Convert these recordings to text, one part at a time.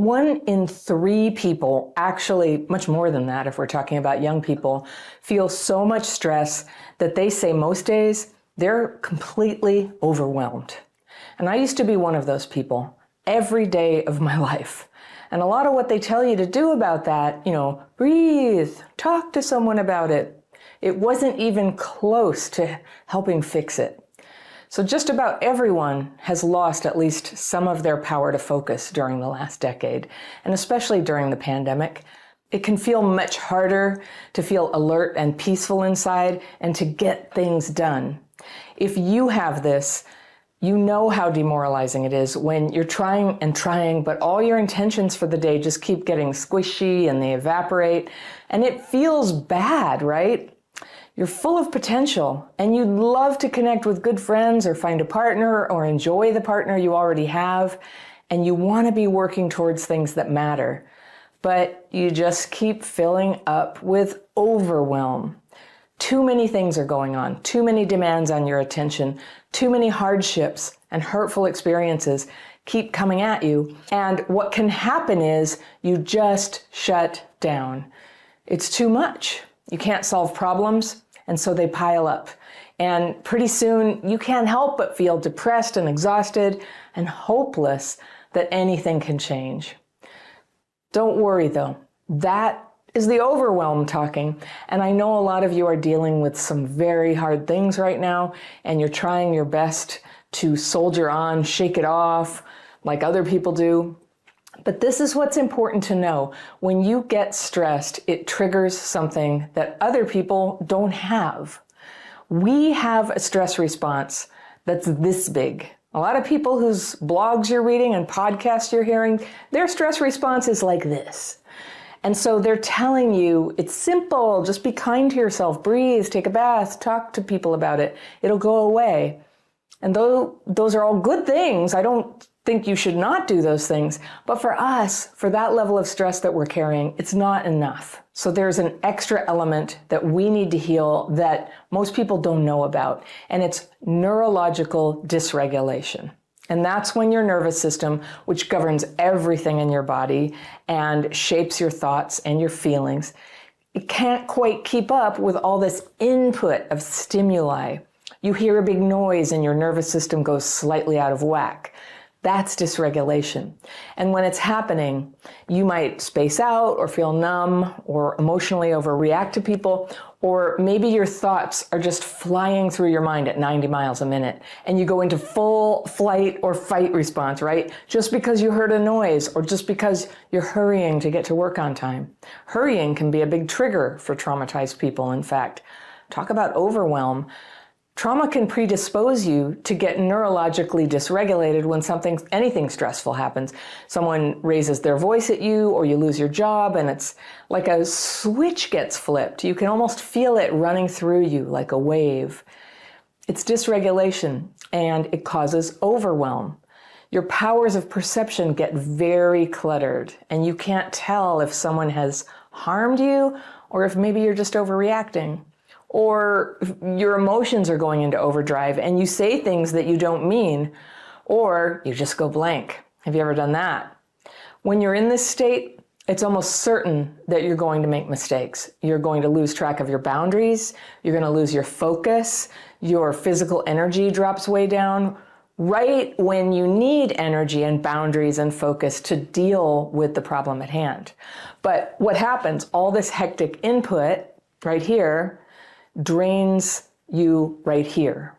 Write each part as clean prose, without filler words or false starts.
1 in 3 people, actually much more than that if we're talking about young people, feel so much stress that they say most days they're completely overwhelmed. And I used to be one of those people every day of my life. And a lot of what they tell you to do about that, breathe, talk to someone about it. It wasn't even close to helping fix it. So just about everyone has lost at least some of their power to focus during the last decade, and especially during the pandemic. It can feel much harder to feel alert and peaceful inside and to get things done. If you have this, you know how demoralizing it is when you're trying and trying, but all your intentions for the day just keep getting squishy and they evaporate, and it feels bad, right? You're full of potential and you'd love to connect with good friends or find a partner or enjoy the partner you already have, and you want to be working towards things that matter, but you just keep filling up with overwhelm. Too many things are going on, too many demands on your attention, too many hardships and hurtful experiences keep coming at you, and what can happen is you just shut down. It's too much. You can't solve problems, and so they pile up. And pretty soon, you can't help but feel depressed and exhausted and hopeless that anything can change. Don't worry, though. That is the overwhelm talking. And I know a lot of you are dealing with some very hard things right now, and you're trying your best to soldier on, shake it off, like other people do. But this is what's important to know. When you get stressed, it triggers something that other people don't have. We have a stress response that's this big. A lot of people whose blogs you're reading and podcasts you're hearing, their stress response is like this. And so they're telling you, it's simple, just be kind to yourself, breathe, take a bath, talk to people about it. It'll go away. And though those are all good things, I don't think you should not do those things. But for us, for that level of stress that we're carrying, it's not enough. So there's an extra element that we need to heal that most people don't know about, and it's neurological dysregulation. And that's when your nervous system, which governs everything in your body and shapes your thoughts and your feelings, it can't quite keep up with all this input of stimuli. You hear a big noise and your nervous system goes slightly out of whack. That's dysregulation. And when it's happening, you might space out or feel numb or emotionally overreact to people, or maybe your thoughts are just flying through your mind at 90 miles a minute and you go into full flight or fight response, right? Just because you heard a noise or just because you're hurrying to get to work on time. Hurrying can be a big trigger for traumatized people, in fact. Talk about overwhelm. Trauma can predispose you to get neurologically dysregulated when anything stressful happens. Someone raises their voice at you, or you lose your job, and it's like a switch gets flipped. You can almost feel it running through you like a wave. It's dysregulation, and it causes overwhelm. Your powers of perception get very cluttered, and you can't tell if someone has harmed you or if maybe you're just overreacting. Or your emotions are going into overdrive and you say things that you don't mean, or you just go blank. Have you ever done that? When you're in this state, it's almost certain that you're going to make mistakes. You're going to lose track of your boundaries. You're going to lose your focus. Your physical energy drops way down right when you need energy and boundaries and focus to deal with the problem at hand. But what happens? All this hectic input right here drains you right here.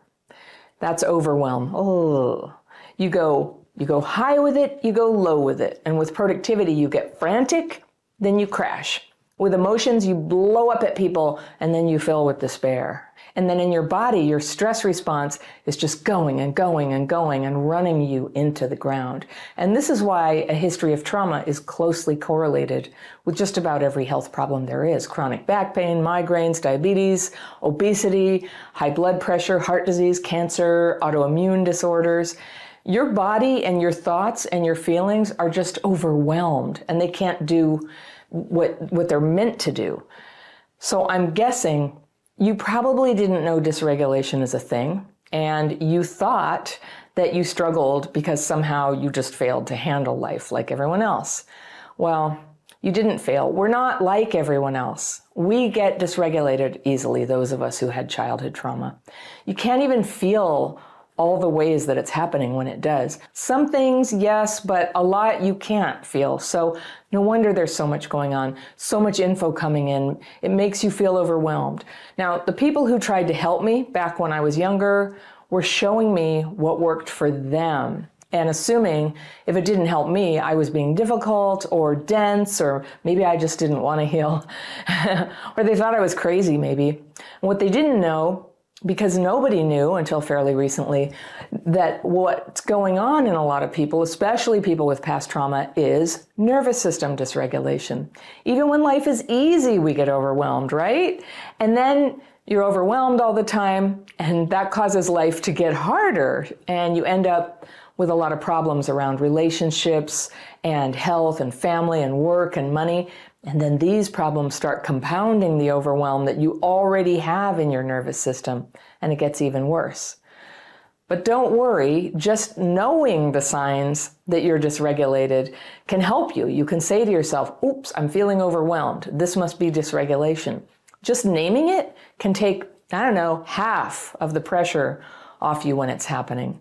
That's overwhelm. Oh, you go high with it, you go low with it. And with productivity, you get frantic, then you crash. With emotions, you blow up at people, and then you fill with despair. And then in your body, your stress response is just going and going and going and running you into the ground. And this is why a history of trauma is closely correlated with just about every health problem there is. Chronic back pain, migraines, diabetes, obesity, high blood pressure, heart disease, cancer, autoimmune disorders. Your body and your thoughts and your feelings are just overwhelmed, and they can't do what they're meant to do. So I'm guessing you probably didn't know dysregulation is a thing, and you thought that you struggled because somehow you just failed to handle life like everyone else. Well, you didn't fail. We're not like everyone else. We get dysregulated easily, those of us who had childhood trauma. You can't even feel all the ways that it's happening when it does. Some things, yes, but a lot you can't feel. So no wonder there's so much going on, so much info coming in. It makes you feel overwhelmed. Now, the people who tried to help me back when I was younger were showing me what worked for them, and assuming if it didn't help me, I was being difficult or dense, or maybe I just didn't want to heal, or they thought I was crazy maybe. And what they didn't know, because nobody knew until fairly recently, that what's going on in a lot of people, especially people with past trauma, is nervous system dysregulation. Even when life is easy, we get overwhelmed, right? And then you're overwhelmed all the time, and that causes life to get harder, and you end up with a lot of problems around relationships and health and family and work and money. And then these problems start compounding the overwhelm that you already have in your nervous system, and it gets even worse. But don't worry, just knowing the signs that you're dysregulated can help you. You can say to yourself, oops, I'm feeling overwhelmed. This must be dysregulation. Just naming it can take, half of the pressure off you when it's happening.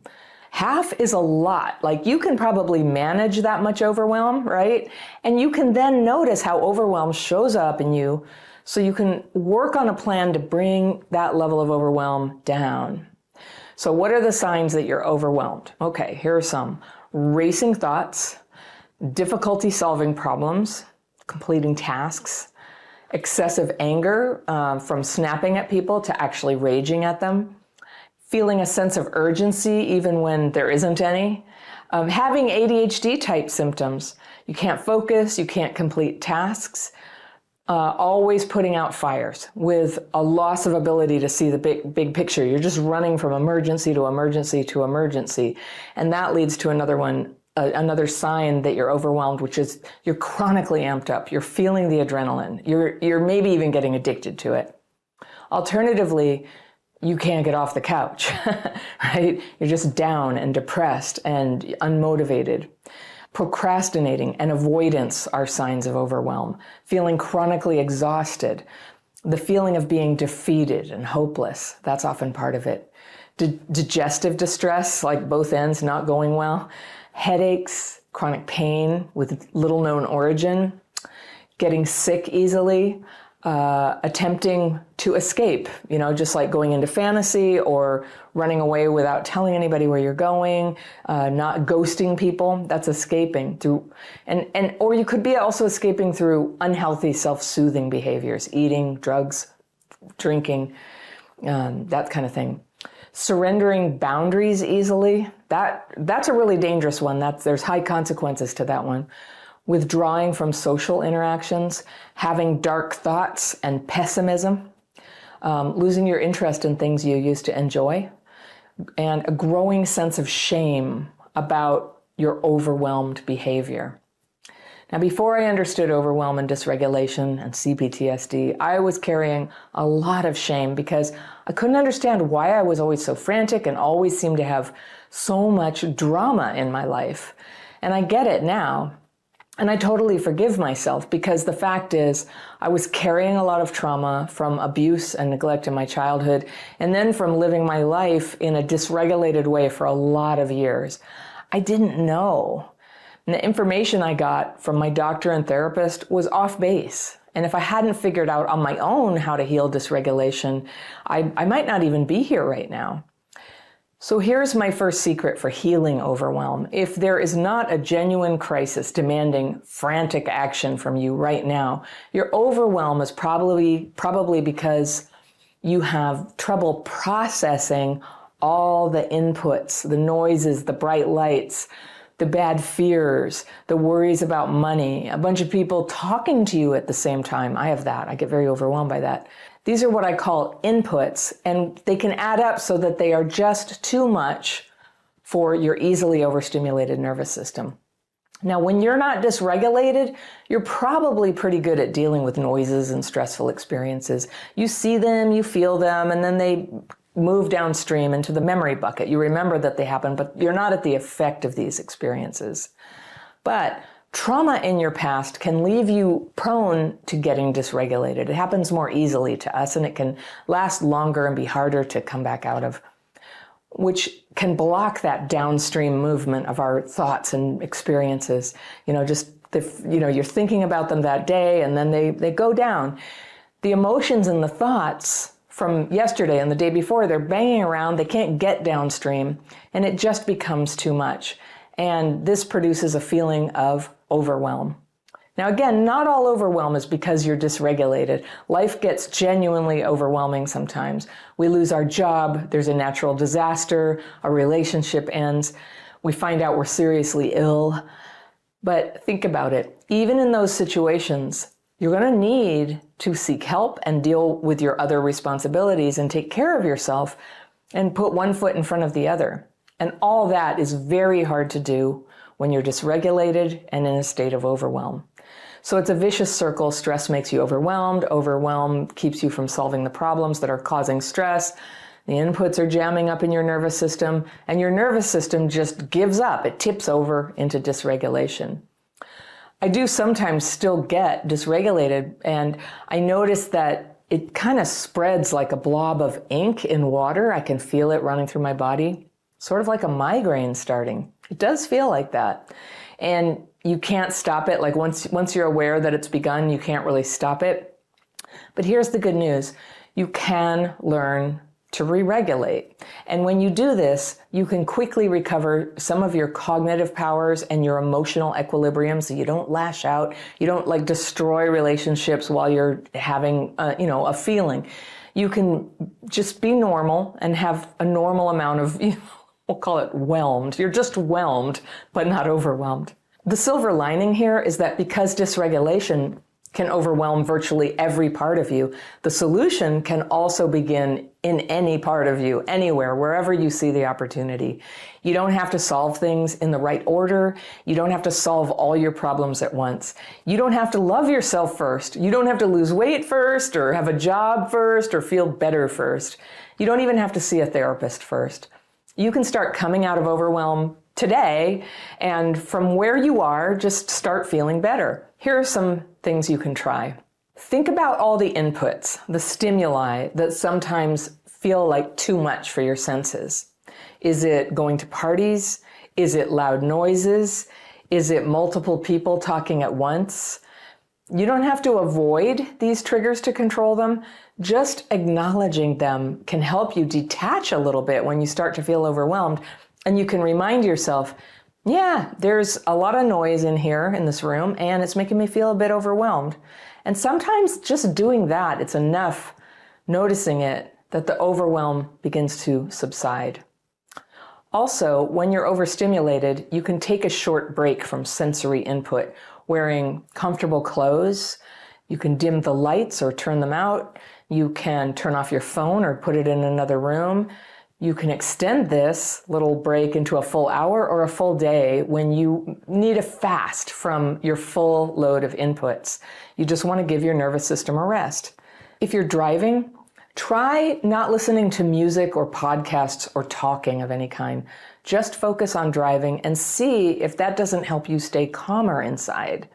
Half is a lot. Like, you can probably manage that much overwhelm, right? And you can then notice how overwhelm shows up in you, so you can work on a plan to bring that level of overwhelm down. So what are the signs that you're overwhelmed? Okay, here are some. Racing thoughts, difficulty solving problems, completing tasks, excessive anger, from snapping at people to actually raging at them, feeling a sense of urgency even when there isn't any, having ADHD type symptoms. You can't focus, you can't complete tasks, always putting out fires with a loss of ability to see the big picture. You're just running from emergency to emergency to emergency. And that leads to another one, another sign that you're overwhelmed, which is you're chronically amped up. You're feeling the adrenaline. You're maybe even getting addicted to it. Alternatively, you can't get off the couch, right? You're just down and depressed and unmotivated. Procrastinating and avoidance are signs of overwhelm. Feeling chronically exhausted. The feeling of being defeated and hopeless, that's often part of it. Digestive distress, like both ends not going well. Headaches, chronic pain with little known origin. Getting sick easily. Attempting to escape, just like going into fantasy or running away without telling anybody where you're going, not ghosting people, that's escaping through, or you could be also escaping through unhealthy self-soothing behaviors, eating, drugs, drinking, that kind of thing. Surrendering boundaries easily, that's a really dangerous one. There's high consequences to that one. Withdrawing from social interactions, having dark thoughts and pessimism, losing your interest in things you used to enjoy, and a growing sense of shame about your overwhelmed behavior. Now, before I understood overwhelm and dysregulation and CPTSD, I was carrying a lot of shame because I couldn't understand why I was always so frantic and always seemed to have so much drama in my life. And I get it now. And I totally forgive myself, because the fact is I was carrying a lot of trauma from abuse and neglect in my childhood, and then from living my life in a dysregulated way for a lot of years. I didn't know. And the information I got from my doctor and therapist was off base. And if I hadn't figured out on my own how to heal dysregulation, I might not even be here right now. So here's my first secret for healing overwhelm. If there is not a genuine crisis demanding frantic action from you right now, your overwhelm is probably because you have trouble processing all the inputs, the noises, the bright lights, the bad fears, the worries about money, a bunch of people talking to you at the same time. I have that. I get very overwhelmed by that. These are what I call inputs, and they can add up so that they are just too much for your easily overstimulated nervous system. Now, when you're not dysregulated, you're probably pretty good at dealing with noises and stressful experiences. You see them, you feel them, and then they move downstream into the memory bucket. You remember that they happened, but you're not at the effect of these experiences. But trauma in your past can leave you prone to getting dysregulated. It happens more easily to us, and it can last longer and be harder to come back out of, which can block that downstream movement of our thoughts and experiences. You're thinking about them that day, and then they go down. The emotions and the thoughts from yesterday and the day before, they're banging around, they can't get downstream, and it just becomes too much. And this produces a feeling of overwhelm. Now again, not all overwhelm is because you're dysregulated. Life gets genuinely overwhelming sometimes. We lose our job, there's a natural disaster, a relationship ends, we find out we're seriously ill. But think about it, even in those situations, you're going to need to seek help and deal with your other responsibilities and take care of yourself and put one foot in front of the other. And all that is very hard to do when you're dysregulated and in a state of overwhelm. So it's a vicious circle. Stress makes you overwhelmed. Overwhelm keeps you from solving the problems that are causing stress. The inputs are jamming up in your nervous system, and your nervous system just gives up. It tips over into dysregulation. I do sometimes still get dysregulated, and I notice that it kind of spreads like a blob of ink in water. I can feel it running through my body, sort of like a migraine starting. It does feel like that. And you can't stop it. Like once you're aware that it's begun, you can't really stop it. But here's the good news. You can learn to re-regulate. And when you do this, you can quickly recover some of your cognitive powers and your emotional equilibrium, so you don't lash out, you don't destroy relationships while you're having a feeling. You can just be normal and have a normal amount of, we'll call it whelmed. You're just whelmed, but not overwhelmed. The silver lining here is that because dysregulation can overwhelm virtually every part of you, the solution can also begin in any part of you, anywhere, wherever you see the opportunity. You don't have to solve things in the right order. You don't have to solve all your problems at once. You don't have to love yourself first. You don't have to lose weight first, or have a job first, or feel better first. You don't even have to see a therapist first. You can start coming out of overwhelm today, and from where you are, just start feeling better. Here are some things you can try. Think about all the inputs, the stimuli that sometimes feel like too much for your senses. Is it going to parties? Is it loud noises? Is it multiple people talking at once? You don't have to avoid these triggers to control them. Just acknowledging them can help you detach a little bit when you start to feel overwhelmed. And you can remind yourself, yeah, there's a lot of noise in here in this room, and it's making me feel a bit overwhelmed. And sometimes just doing that, it's enough, noticing it, that the overwhelm begins to subside. Also, when you're overstimulated, you can take a short break from sensory input, wearing comfortable clothes. You can dim the lights or turn them out. You can turn off your phone or put it in another room. You can extend this little break into a full hour or a full day when you need a fast from your full load of inputs. You just want to give your nervous system a rest. If you're driving, try not listening to music or podcasts or talking of any kind. Just focus on driving and see if that doesn't help you stay calmer inside.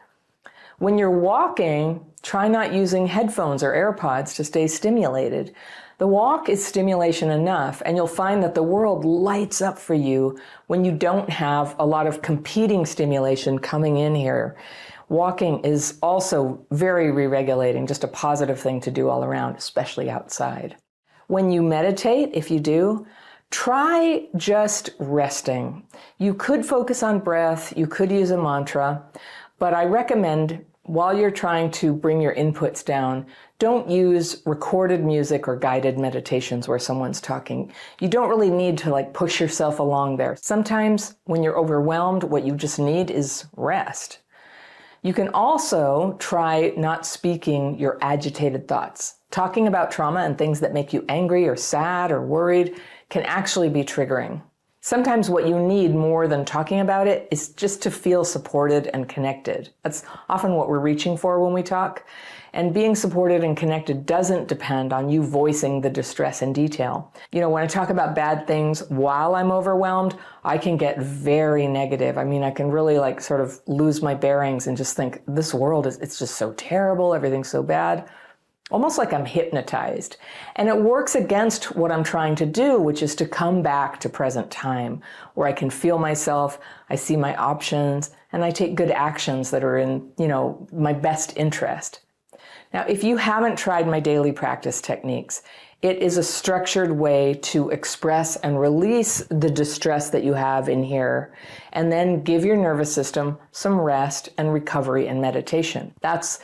When you're walking, try not using headphones or AirPods to stay stimulated. The walk is stimulation enough, and you'll find that the world lights up for you when you don't have a lot of competing stimulation coming in here. Walking is also very re-regulating, just a positive thing to do all around, especially outside. When you meditate, if you do, try just resting. You could focus on breath, you could use a mantra, but I recommend while you're trying to bring your inputs down, don't use recorded music or guided meditations where someone's talking. You don't really need to push yourself along there. Sometimes when you're overwhelmed, what you just need is rest. You can also try not speaking your agitated thoughts. Talking about trauma and things that make you angry or sad or worried can actually be triggering. Sometimes what you need more than talking about it is just to feel supported and connected. That's often what we're reaching for when we talk. And being supported and connected doesn't depend on you voicing the distress in detail. You know, when I talk about bad things while I'm overwhelmed, I can get very negative. I mean, I can really like sort of lose my bearings and just think this world it's just so terrible, everything's so bad. Almost like I'm hypnotized. And it works against what I'm trying to do, which is to come back to present time, where I can feel myself, I see my options, and I take good actions that are in, my best interest. Now, if you haven't tried my daily practice techniques, it is a structured way to express and release the distress that you have in here, and then give your nervous system some rest and recovery and meditation. That's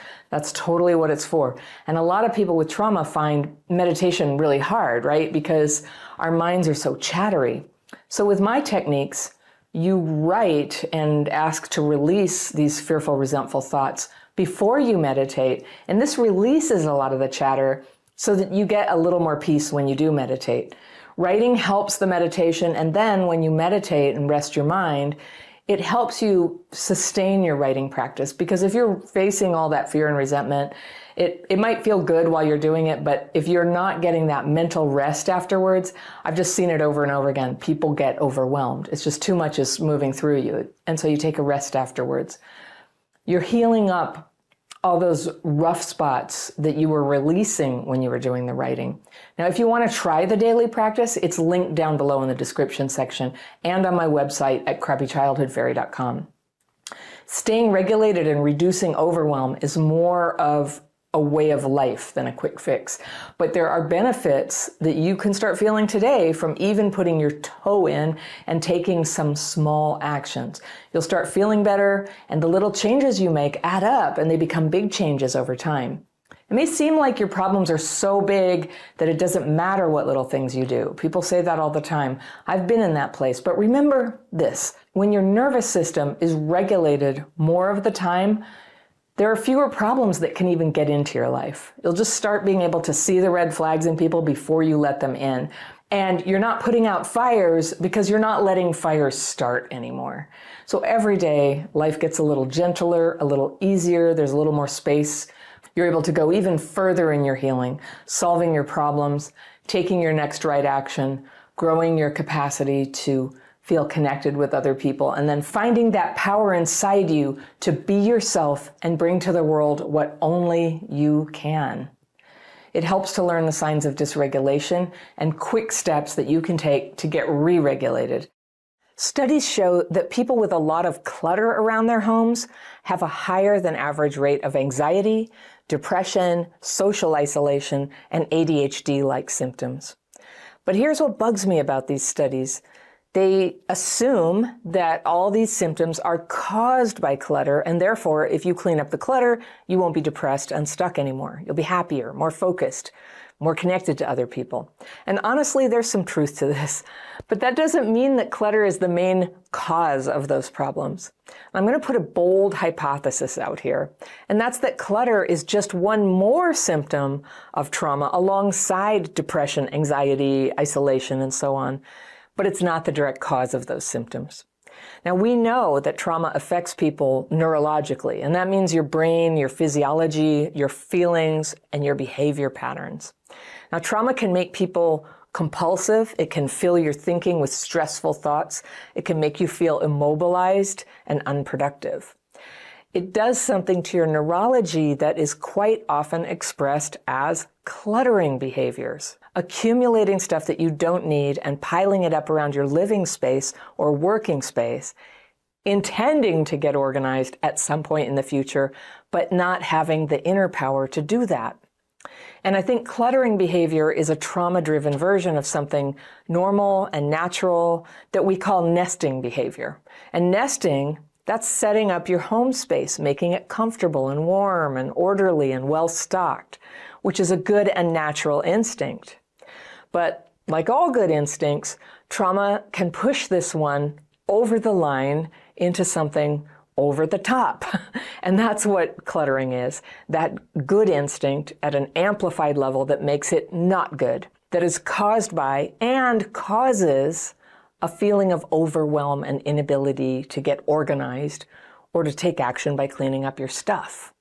totally what it's for. And a lot of people with trauma find meditation really hard, right? Because our minds are so chattery. So with my techniques, you write and ask to release these fearful, resentful thoughts before you meditate. And this releases a lot of the chatter so that you get a little more peace when you do meditate. Writing helps the meditation, and then when you meditate and rest your mind, it helps you sustain your writing practice. Because if you're facing all that fear and resentment, it might feel good while you're doing it, but if you're not getting that mental rest afterwards, I've just seen it over and over again. People get overwhelmed. It's just too much is moving through you. And so you take a rest afterwards. You're healing up all those rough spots that you were releasing when you were doing the writing. Now, if you want to try the daily practice, it's linked down below in the description section and on my website at crappychildhoodfairy.com. Staying regulated and reducing overwhelm is more of a way of life than a quick fix. But there are benefits that you can start feeling today from even putting your toe in and taking some small actions. You'll start feeling better, and the little changes you make add up and they become big changes over time. It may seem like your problems are so big that it doesn't matter what little things you do. People say that all the time. I've been in that place. But remember this, when your nervous system is regulated more of the time, there are fewer problems that can even get into your life. You'll just start being able to see the red flags in people before you let them in. And you're not putting out fires because you're not letting fires start anymore. So every day, life gets a little gentler, a little easier. There's a little more space. You're able to go even further in your healing, solving your problems, taking your next right action, growing your capacity to feel connected with other people, and then finding that power inside you to be yourself and bring to the world what only you can. It helps to learn the signs of dysregulation and quick steps that you can take to get re-regulated. Studies show that people with a lot of clutter around their homes have a higher than average rate of anxiety, depression, social isolation, and ADHD-like symptoms. But here's what bugs me about these studies. They assume that all these symptoms are caused by clutter, and therefore, if you clean up the clutter, you won't be depressed and stuck anymore. You'll be happier, more focused, more connected to other people. And honestly, there's some truth to this. But that doesn't mean that clutter is the main cause of those problems. I'm going to put a bold hypothesis out here, and that's that clutter is just one more symptom of trauma alongside depression, anxiety, isolation, and so on. But it's not the direct cause of those symptoms. Now, we know that trauma affects people neurologically, and that means your brain, your physiology, your feelings, and your behavior patterns. Now, trauma can make people compulsive. It can fill your thinking with stressful thoughts. It can make you feel immobilized and unproductive. It does something to your neurology that is quite often expressed as cluttering behaviors. Accumulating stuff that you don't need and piling it up around your living space or working space, intending to get organized at some point in the future, but not having the inner power to do that. And I think cluttering behavior is a trauma-driven version of something normal and natural that we call nesting behavior. And nesting, that's setting up your home space, making it comfortable and warm and orderly and well-stocked, which is a good and natural instinct. But like all good instincts, trauma can push this one over the line into something over the top. And that's what cluttering is, that good instinct at an amplified level that makes it not good, that is caused by and causes a feeling of overwhelm and inability to get organized or to take action by cleaning up your stuff.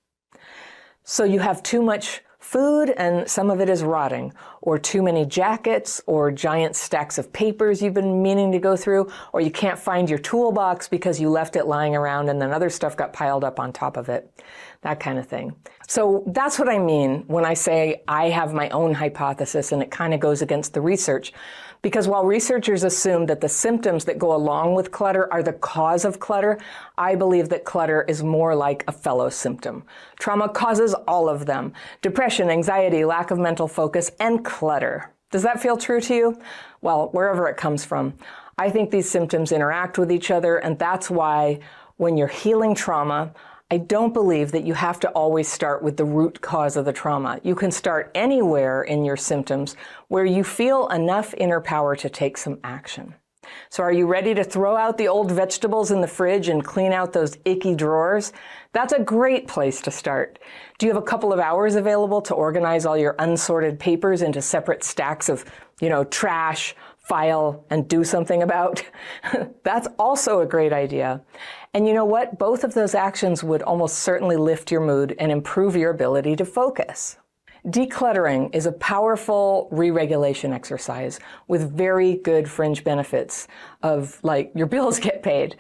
So you have too much food and some of it is rotting, or too many jackets, or giant stacks of papers you've been meaning to go through, or you can't find your toolbox because you left it lying around and then other stuff got piled up on top of it, that kind of thing. So that's what I mean when I say I have my own hypothesis, and it kind of goes against the research. Because while researchers assume that the symptoms that go along with clutter are the cause of clutter, I believe that clutter is more like a fellow symptom. Trauma causes all of them: depression, anxiety, lack of mental focus, and clutter. Does that feel true to you? Well, wherever it comes from. I think these symptoms interact with each other, and that's why when you're healing trauma, I don't believe that you have to always start with the root cause of the trauma. You can start anywhere in your symptoms where you feel enough inner power to take some action. So are you ready to throw out the old vegetables in the fridge and clean out those icky drawers? That's a great place to start. Do you have a couple of hours available to organize all your unsorted papers into separate stacks of, trash, file, and do something about? That's also a great idea. And you know what? Both of those actions would almost certainly lift your mood and improve your ability to focus. Decluttering is a powerful re-regulation exercise with very good fringe benefits of, like, your bills get paid.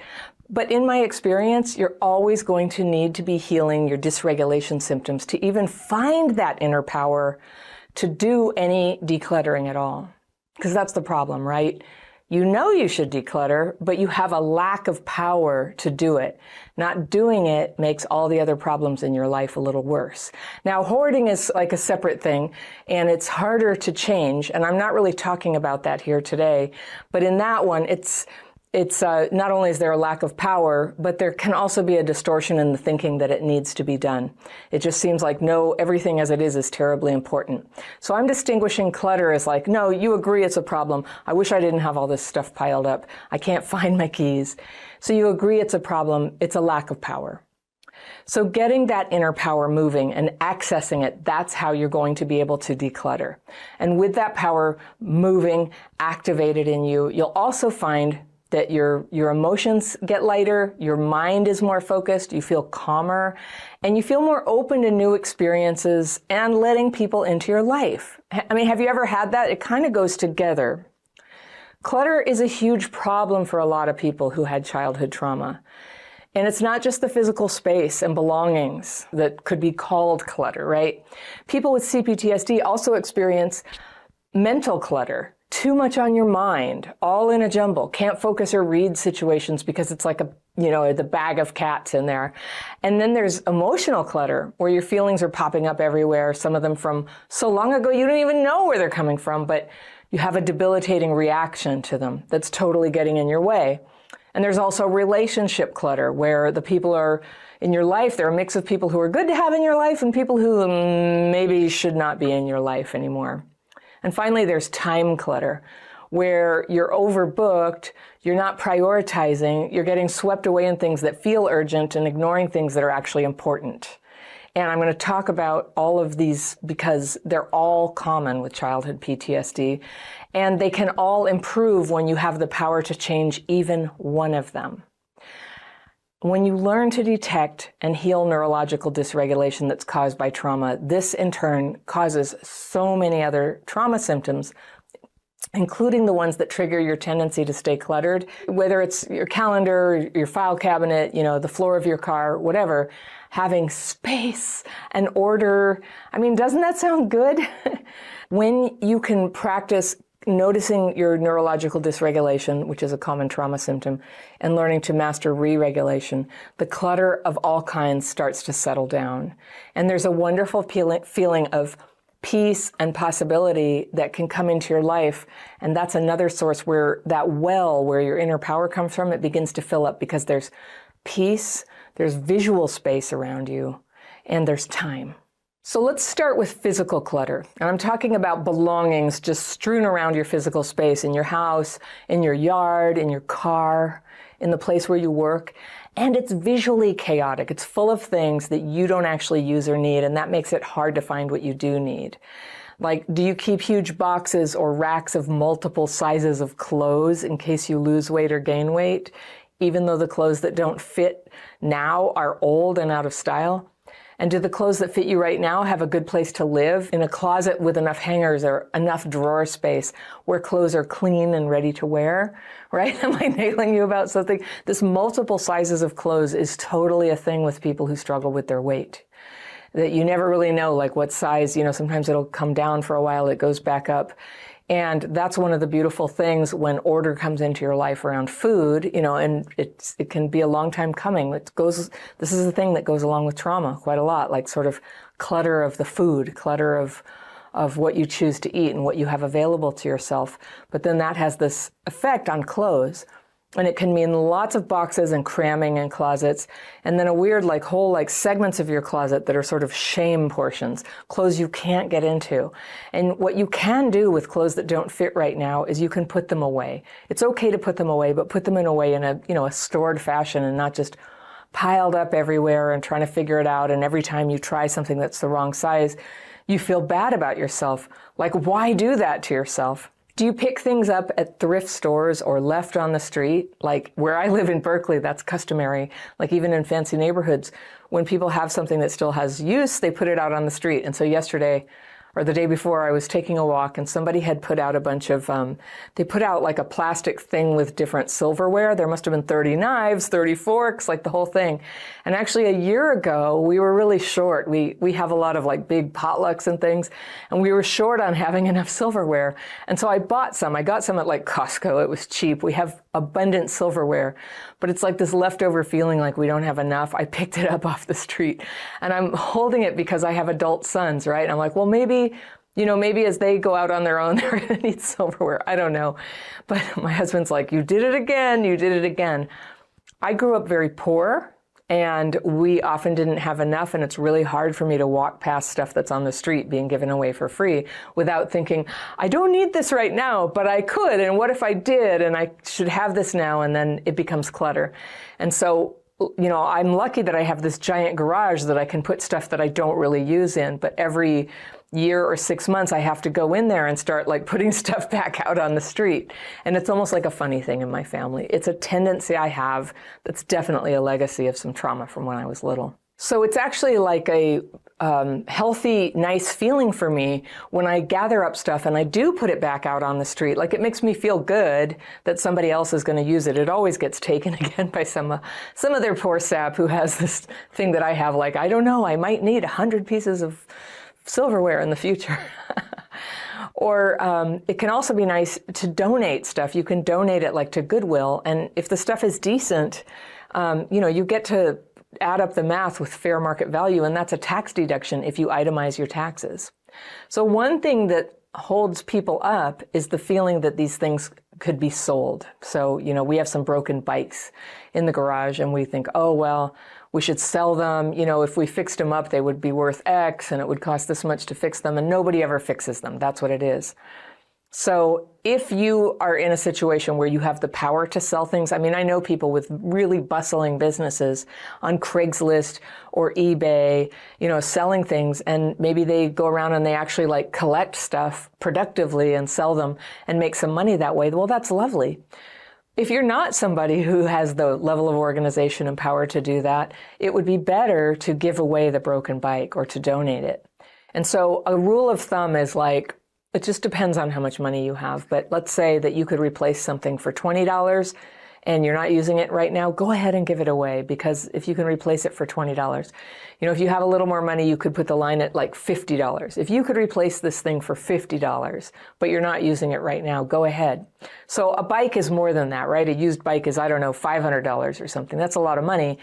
But in my experience, you're always going to need to be healing your dysregulation symptoms to even find that inner power to do any decluttering at all. Because that's the problem, right? You know you should declutter, but you have a lack of power to do it. Not doing it makes all the other problems in your life a little worse. Now, hoarding is like a separate thing, and it's harder to change, and I'm not really talking about that here today, but in that one, it's not only is there a lack of power, but there can also be a distortion in the thinking that it needs to be done. It just seems like, no, everything as it is terribly important. So I'm distinguishing clutter as like, no, you agree it's a problem. I wish I didn't have all this stuff piled up. I can't find my keys. So you agree it's a problem. It's a lack of power. So getting that inner power moving and accessing it, that's how you're going to be able to declutter. And with that power moving, activated in you, you'll also find that your emotions get lighter, your mind is more focused, you feel calmer, and you feel more open to new experiences and letting people into your life. I mean, have you ever had that? It kind of goes together. Clutter is a huge problem for a lot of people who had childhood trauma. And it's not just the physical space and belongings that could be called clutter, right? People with CPTSD also experience mental clutter. Too much on your mind, all in a jumble, can't focus or read situations because it's like the bag of cats in there. And then there's emotional clutter where your feelings are popping up everywhere, some of them from so long ago you don't even know where they're coming from, but you have a debilitating reaction to them that's totally getting in your way. And there's also relationship clutter where the people are in your life, they're a mix of people who are good to have in your life and people who maybe should not be in your life anymore. And finally, there's time clutter, where you're overbooked, you're not prioritizing, you're getting swept away in things that feel urgent and ignoring things that are actually important. And I'm going to talk about all of these because they're all common with childhood PTSD, and they can all improve when you have the power to change even one of them. When you learn to detect and heal neurological dysregulation that's caused by trauma, this in turn causes so many other trauma symptoms, including the ones that trigger your tendency to stay cluttered, whether it's your calendar, your file cabinet, the floor of your car, whatever. Having space and order. I mean, doesn't that sound good? When you can practice noticing your neurological dysregulation, which is a common trauma symptom, and learning to master re-regulation, the clutter of all kinds starts to settle down. And there's a wonderful feeling of peace and possibility that can come into your life. And that's another source where that well, where your inner power comes from, it begins to fill up because there's peace, there's visual space around you, and there's time. So let's start with physical clutter. And I'm talking about belongings just strewn around your physical space, in your house, in your yard, in your car, in the place where you work. And it's visually chaotic. It's full of things that you don't actually use or need, and that makes it hard to find what you do need. Like, do you keep huge boxes or racks of multiple sizes of clothes in case you lose weight or gain weight, even though the clothes that don't fit now are old and out of style? And do the clothes that fit you right now have a good place to live in a closet with enough hangers or enough drawer space where clothes are clean and ready to wear, right? Am I nailing you about something? This multiple sizes of clothes is totally a thing with people who struggle with their weight. That you never really know, like what size, sometimes it'll come down for a while, it goes back up. And that's one of the beautiful things when order comes into your life around food, and it can be a long time coming. This is the thing that goes along with trauma quite a lot, like sort of clutter of the food, clutter of what you choose to eat and what you have available to yourself. But then that has this effect on clothes. And it can mean lots of boxes and cramming in closets, and then a weird whole segments of your closet that are sort of shame portions, clothes you can't get into. And what you can do with clothes that don't fit right now is you can put them away. It's okay to put them away, but put them in a way in a stored fashion and not just piled up everywhere and trying to figure it out. And every time you try something that's the wrong size, you feel bad about yourself. Like, why do that to yourself? Do you pick things up at thrift stores or left on the street? Like where I live in Berkeley, that's customary. Like even in fancy neighborhoods, when people have something that still has use, they put it out on the street. And so yesterday, or the day before, I was taking a walk and somebody had put out a bunch of, they put out like a plastic thing with different silverware. There must have been 30 knives, 30 forks, like the whole thing. And actually a year ago, we were really short. We have a lot of big potlucks and things, and we were short on having enough silverware. And so I bought some. I got some at Costco. It was cheap. We have abundant silverware, but it's like this leftover feeling like we don't have enough. I picked it up off the street and I'm holding it because I have adult sons, right? I'm like, well, maybe as they go out on their own, they're going to need silverware. I don't know. But my husband's like, you did it again. You did it again. I grew up very poor and we often didn't have enough. And it's really hard for me to walk past stuff that's on the street being given away for free without thinking, I don't need this right now, but I could. And what if I did? And I should have this now. And then it becomes clutter. And so I'm lucky that I have this giant garage that I can put stuff that I don't really use in, but every year or 6 months, I have to go in there and start putting stuff back out on the street. And it's almost like a funny thing in my family. It's a tendency I have that's definitely a legacy of some trauma from when I was little. So it's actually like a healthy, nice feeling for me when I gather up stuff and I do put it back out on the street. Like it makes me feel good that somebody else is going to use it. It always gets taken again by some other poor sap who has this thing that I have. I don't know, I might need 100 pieces of silverware in the future. Or it can also be nice to donate stuff. You can donate it to Goodwill. And if the stuff is decent, you get to add up the math with fair market value, and that's a tax deduction if you itemize your taxes. So one thing that holds people up is the feeling that these things could be sold. So, we have some broken bikes in the garage and we think, oh, well, we should sell them. If we fixed them up, they would be worth X and it would cost this much to fix them, and nobody ever fixes them. That's what it is. So if you are in a situation where you have the power to sell things, I know people with really bustling businesses on Craigslist or eBay, selling things, and maybe they go around and they actually collect stuff productively and sell them and make some money that way. Well, that's lovely. If you're not somebody who has the level of organization and power to do that, it would be better to give away the broken bike or to donate it. And so a rule of thumb is it just depends on how much money you have. But let's say that you could replace something for $20 and you're not using it right now, go ahead and give it away, because if you can replace it for $20, if you have a little more money, you could put the line at $50. If you could replace this thing for $50, but you're not using it right now, go ahead. So a bike is more than that, right? A used bike is, $500 or something. That's a lot of money.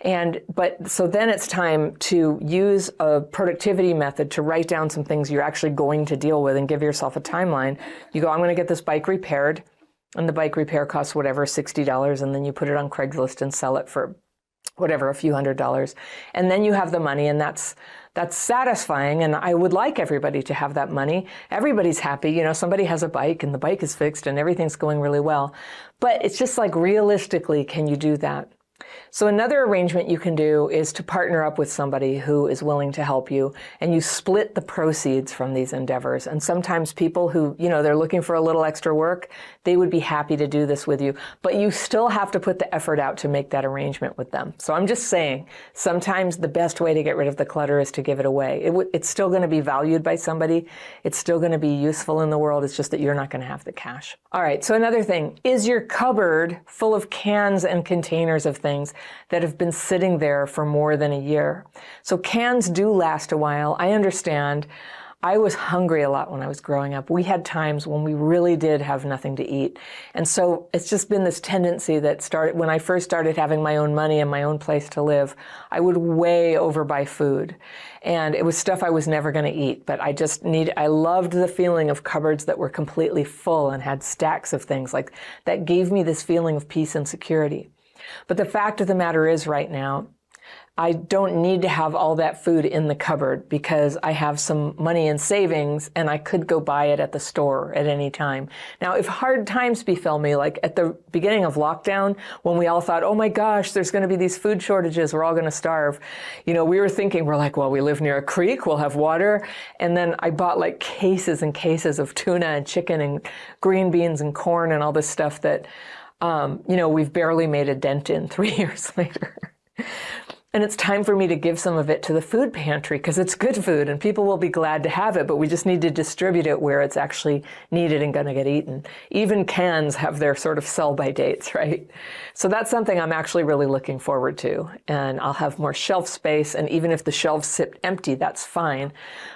So then it's time to use a productivity method to write down some things you're actually going to deal with and give yourself a timeline. You go, I'm going to get this bike repaired. And the bike repair costs whatever, $60, and then you put it on Craigslist and sell it for whatever, a few $100s. And then you have the money, and that's satisfying, and I would like everybody to have that money. Everybody's happy, somebody has a bike and the bike is fixed and everything's going really well. But it's just realistically, can you do that? So another arrangement you can do is to partner up with somebody who is willing to help you, and you split the proceeds from these endeavors. And sometimes people who, they're looking for a little extra work, they would be happy to do this with you, but you still have to put the effort out to make that arrangement with them. So I'm just saying, sometimes the best way to get rid of the clutter is to give it away. It's still going to be valued by somebody. It's still going to be useful in the world. It's just that you're not going to have the cash. All right. So another thing, is your cupboard full of cans and containers of things that have been sitting there for more than a year? So cans do last a while. I understand. I was hungry a lot when I was growing up. We had times when we really did have nothing to eat. And so it's just been this tendency that started when I first started having my own money and my own place to live. I would way overbuy food. And it was stuff I was never going to eat. But I loved the feeling of cupboards that were completely full and had stacks of things. Like that gave me this feeling of peace and security. But the fact of the matter is right now, I don't need to have all that food in the cupboard because I have some money in savings and I could go buy it at the store at any time. Now, if hard times befell me, like at the beginning of lockdown, when we all thought, oh my gosh, there's going to be these food shortages, we're all going to starve. We were thinking, we're like, well, we live near a creek, we'll have water. And then I bought like cases and cases of tuna and chicken and green beans and corn and all this stuff that, we've barely made a dent in 3 years later. And it's time for me to give some of it to the food pantry because it's good food and people will be glad to have it, but we just need to distribute it where it's actually needed and going to get eaten. Even cans have their sort of sell-by dates, right? So that's something I'm actually really looking forward to. And I'll have more shelf space, and even if the shelves sit empty, that's fine.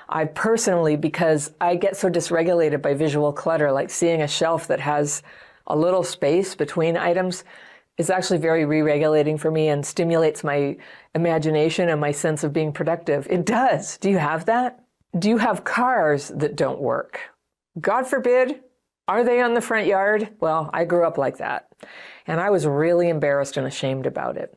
I personally, because I get so dysregulated by visual clutter, like seeing a shelf that has a little space between items, is actually very re-regulating for me and stimulates my imagination and my sense of being productive. It does. Do you have that? Do you have cars that don't work? God forbid. Are they on the front yard? Well, I grew up like that. And I was really embarrassed and ashamed about it.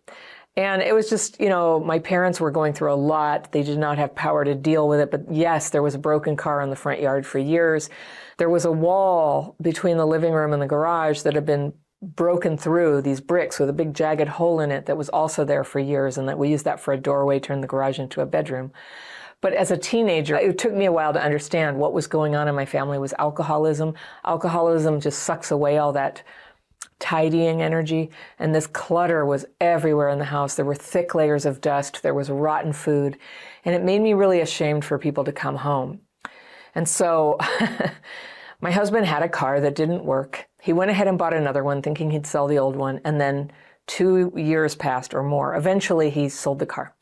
And it was just, my parents were going through a lot. They did not have power to deal with it. But yes, there was a broken car in the front yard for years. There was a wall between the living room and the garage that had been broken through, these bricks with a big jagged hole in it that was also there for years, and that we used that for a doorway, turned the garage into a bedroom. But as a teenager, it took me a while to understand what was going on in my family was alcoholism. Alcoholism just sucks away all that tidying energy, and this clutter was everywhere in the house. There were thick layers of dust, there was rotten food, and it made me really ashamed for people to come home. And so my husband had a car that didn't work. He went ahead and bought another one thinking he'd sell the old one, and then 2 years passed or more. Eventually, he sold the car.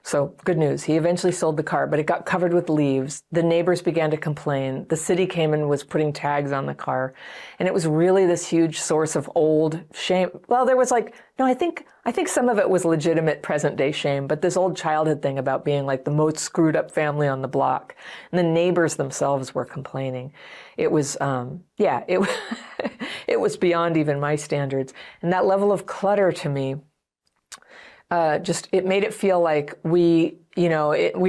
So good news, he eventually sold the car, but it got covered with leaves. The neighbors began to complain. The city came and was putting tags on the car. And it was really this huge source of old shame. Well, there was I think some of it was legitimate present day shame, but this old childhood thing about being like the most screwed up family on the block. And the neighbors themselves were complaining. It was, it was beyond even my standards. And that level of clutter to me, it made it feel like we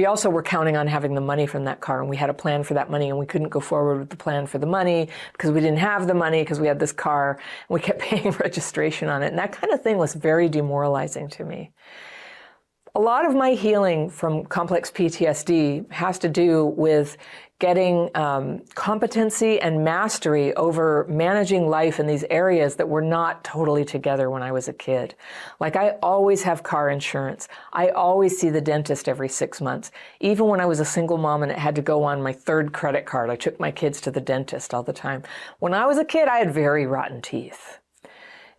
also were counting on having the money from that car, and we had a plan for that money, and we couldn't go forward with the plan for the money because we didn't have the money because we had this car, and we kept paying registration on it. And that kind of thing was very demoralizing to me. A lot of my healing from complex PTSD has to do with getting competency and mastery over managing life in these areas that were not totally together when I was a kid. Like I always have car insurance. I always see the dentist every 6 months. Even when I was a single mom and it had to go on my 3rd credit card, I took my kids to the dentist all the time. When I was a kid, I had very rotten teeth.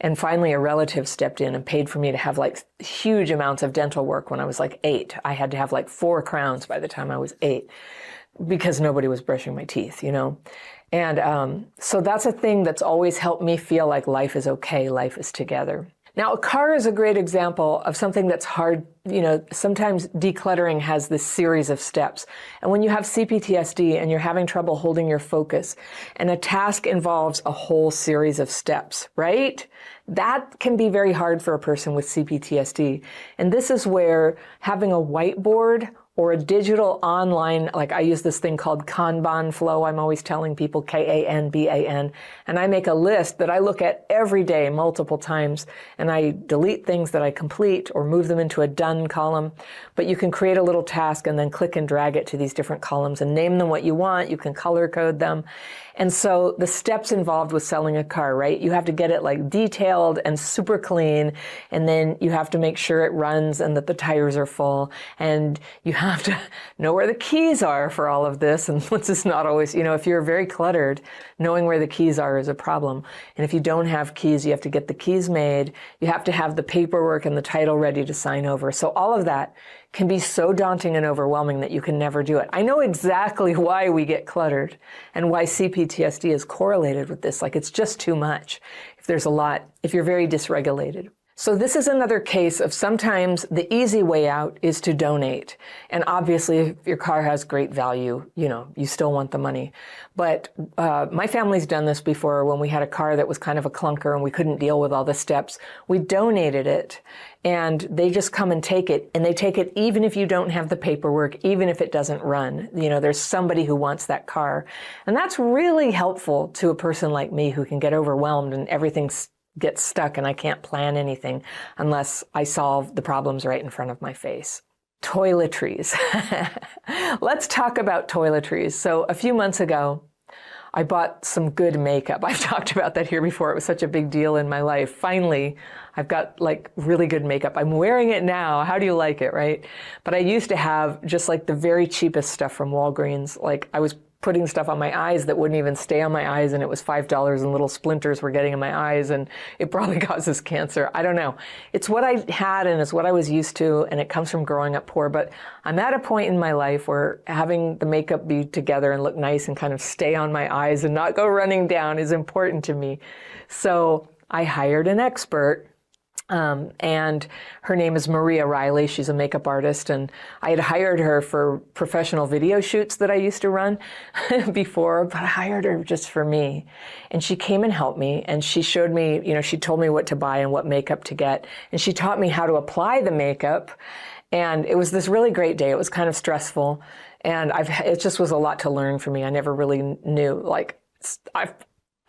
And finally, a relative stepped in and paid for me to have like huge amounts of dental work when I was like 8. I had to have like 4 crowns by the time I was 8 because nobody was brushing my teeth, And so that's a thing that's always helped me feel like life is okay, life is together. Now, a car is a great example of something that's hard. Sometimes decluttering has this series of steps. And when you have CPTSD and you're having trouble holding your focus, and a task involves a whole series of steps, right? That can be very hard for a person with CPTSD. And this is where having a whiteboard or a digital online, like I use this thing called Kanban flow. I'm always telling people Kanban, and I make a list that I look at every day multiple times, and I delete things that I complete or move them into a done column. But you can create a little task and then click and drag it to these different columns and name them what you want. You can color code them. And so the steps involved with selling a car, right? You have to get it like detailed and super clean, and then you have to make sure it runs and that the tires are full, and you have to know where the keys are for all of this. And this is not always, if you're very cluttered, knowing where the keys are is a problem. And if you don't have keys, you have to get the keys made. You have to have the paperwork and the title ready to sign over. So all of that can be so daunting and overwhelming that you can never do it. I know exactly why we get cluttered and why CPTSD is correlated with this. Like, it's just too much if you're very dysregulated. So this is another case of sometimes the easy way out is to donate. And obviously, if your car has great value, you still want the money. But my family's done this before when we had a car that was kind of a clunker and we couldn't deal with all the steps. We donated it, and they just come and take it. And they take it even if you don't have the paperwork, even if it doesn't run. There's somebody who wants that car. And that's really helpful to a person like me who can get overwhelmed and everything's get stuck and I can't plan anything unless I solve the problems right in front of my face. Toiletries. Let's talk about toiletries. So a few months ago, I bought some good makeup. I've talked about that here before. It was such a big deal in my life. Finally, I've got like really good makeup. I'm wearing it now. How do you like it, right? But I used to have just like the very cheapest stuff from Walgreens. Like I was putting stuff on my eyes that wouldn't even stay on my eyes, and it was $5 and little splinters were getting in my eyes, and it probably causes cancer. I don't know. It's what I had and it's what I was used to, and it comes from growing up poor. But I'm at a point in my life where having the makeup be together and look nice and kind of stay on my eyes and not go running down is important to me. So I hired an expert. And her name is Maria Riley. She's a makeup artist, and I had hired her for professional video shoots that I used to run before, but I hired her just for me. And she came and helped me, and she showed me, she told me what to buy and what makeup to get, and she taught me how to apply the makeup. And it was this really great day. It was kind of stressful, and it just was a lot to learn for me. I never really knew, I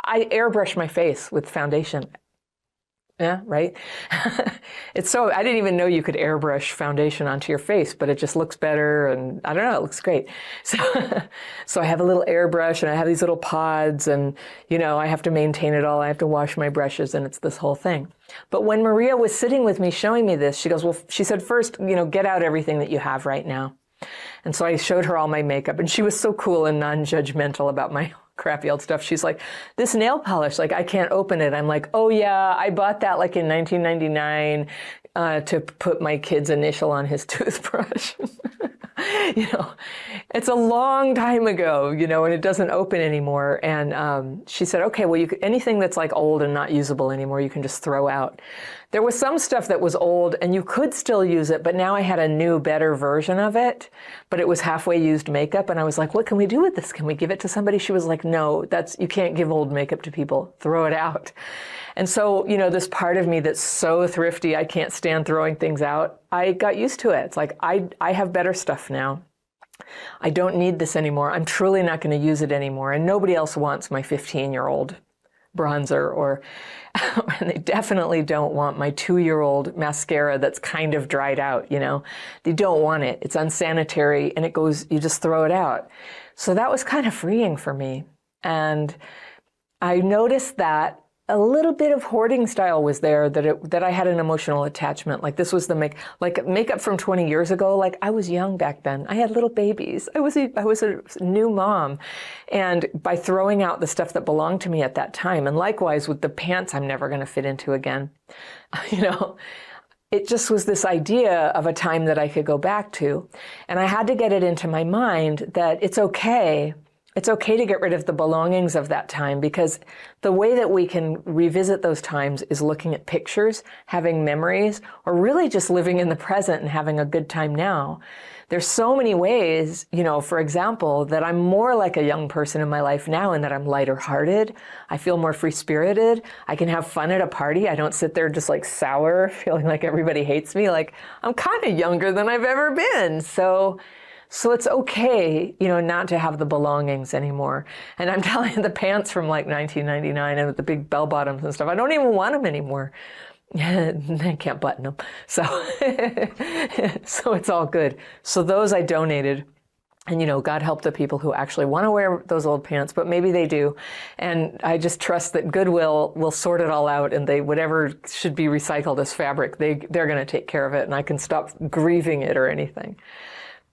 airbrush my face with foundation. Yeah, right? I didn't even know you could airbrush foundation onto your face, but it just looks better, and I don't know, it looks great. So I have a little airbrush, and I have these little pods, and, I have to maintain it all. I have to wash my brushes, and it's this whole thing. But when Maria was sitting with me showing me this, she said, first, get out everything that you have right now. And so I showed her all my makeup, and she was so cool and non-judgmental about my crappy old stuff. She's like, this nail polish, I can't open it. I'm like, oh yeah, I bought that in 1999 to put my kid's initial on his toothbrush. It's a long time ago, and it doesn't open anymore. And she said, okay, well, anything that's old and not usable anymore, you can just throw out. There was some stuff that was old and you could still use it, but now I had a new, better version of it, but it was halfway used makeup. And I was like, what can we do with this? Can we give it to somebody? She was like, no, you can't give old makeup to people. Throw it out. And so, this part of me that's so thrifty, I can't stand throwing things out. I got used to it. It's like, I have better stuff now. I don't need this anymore. I'm truly not going to use it anymore. And nobody else wants my 15-year-old bronzer, and they definitely don't want my 2-year-old mascara that's kind of dried out, They don't want it. It's unsanitary, and you just throw it out. So that was kind of freeing for me. And I noticed that a little bit of hoarding style was there, that I had an emotional attachment. This was makeup from 20 years ago. I was young back then. I had little babies. I was a new mom. And by throwing out the stuff that belonged to me at that time, and likewise with the pants I'm never going to fit into again, it just was this idea of a time that I could go back to. And I had to get it into my mind that it's okay It's okay to get rid of the belongings of that time, because the way that we can revisit those times is looking at pictures, having memories, or really just living in the present and having a good time now. There's so many ways, for example, that I'm more like a young person in my life now, in that I'm lighter hearted. I feel more free spirited. I can have fun at a party. I don't sit there just like sour, feeling like everybody hates me. Like, I'm kind of younger than I've ever been. So it's okay, not to have the belongings anymore. And I'm telling you, the pants from like 1999 and with the big bell bottoms and stuff, I don't even want them anymore. I can't button them. So, so it's all good. So those I donated. And, God help the people who actually want to wear those old pants, but maybe they do. And I just trust that Goodwill will sort it all out, and whatever should be recycled as fabric, they're going to take care of it, and I can stop grieving it or anything.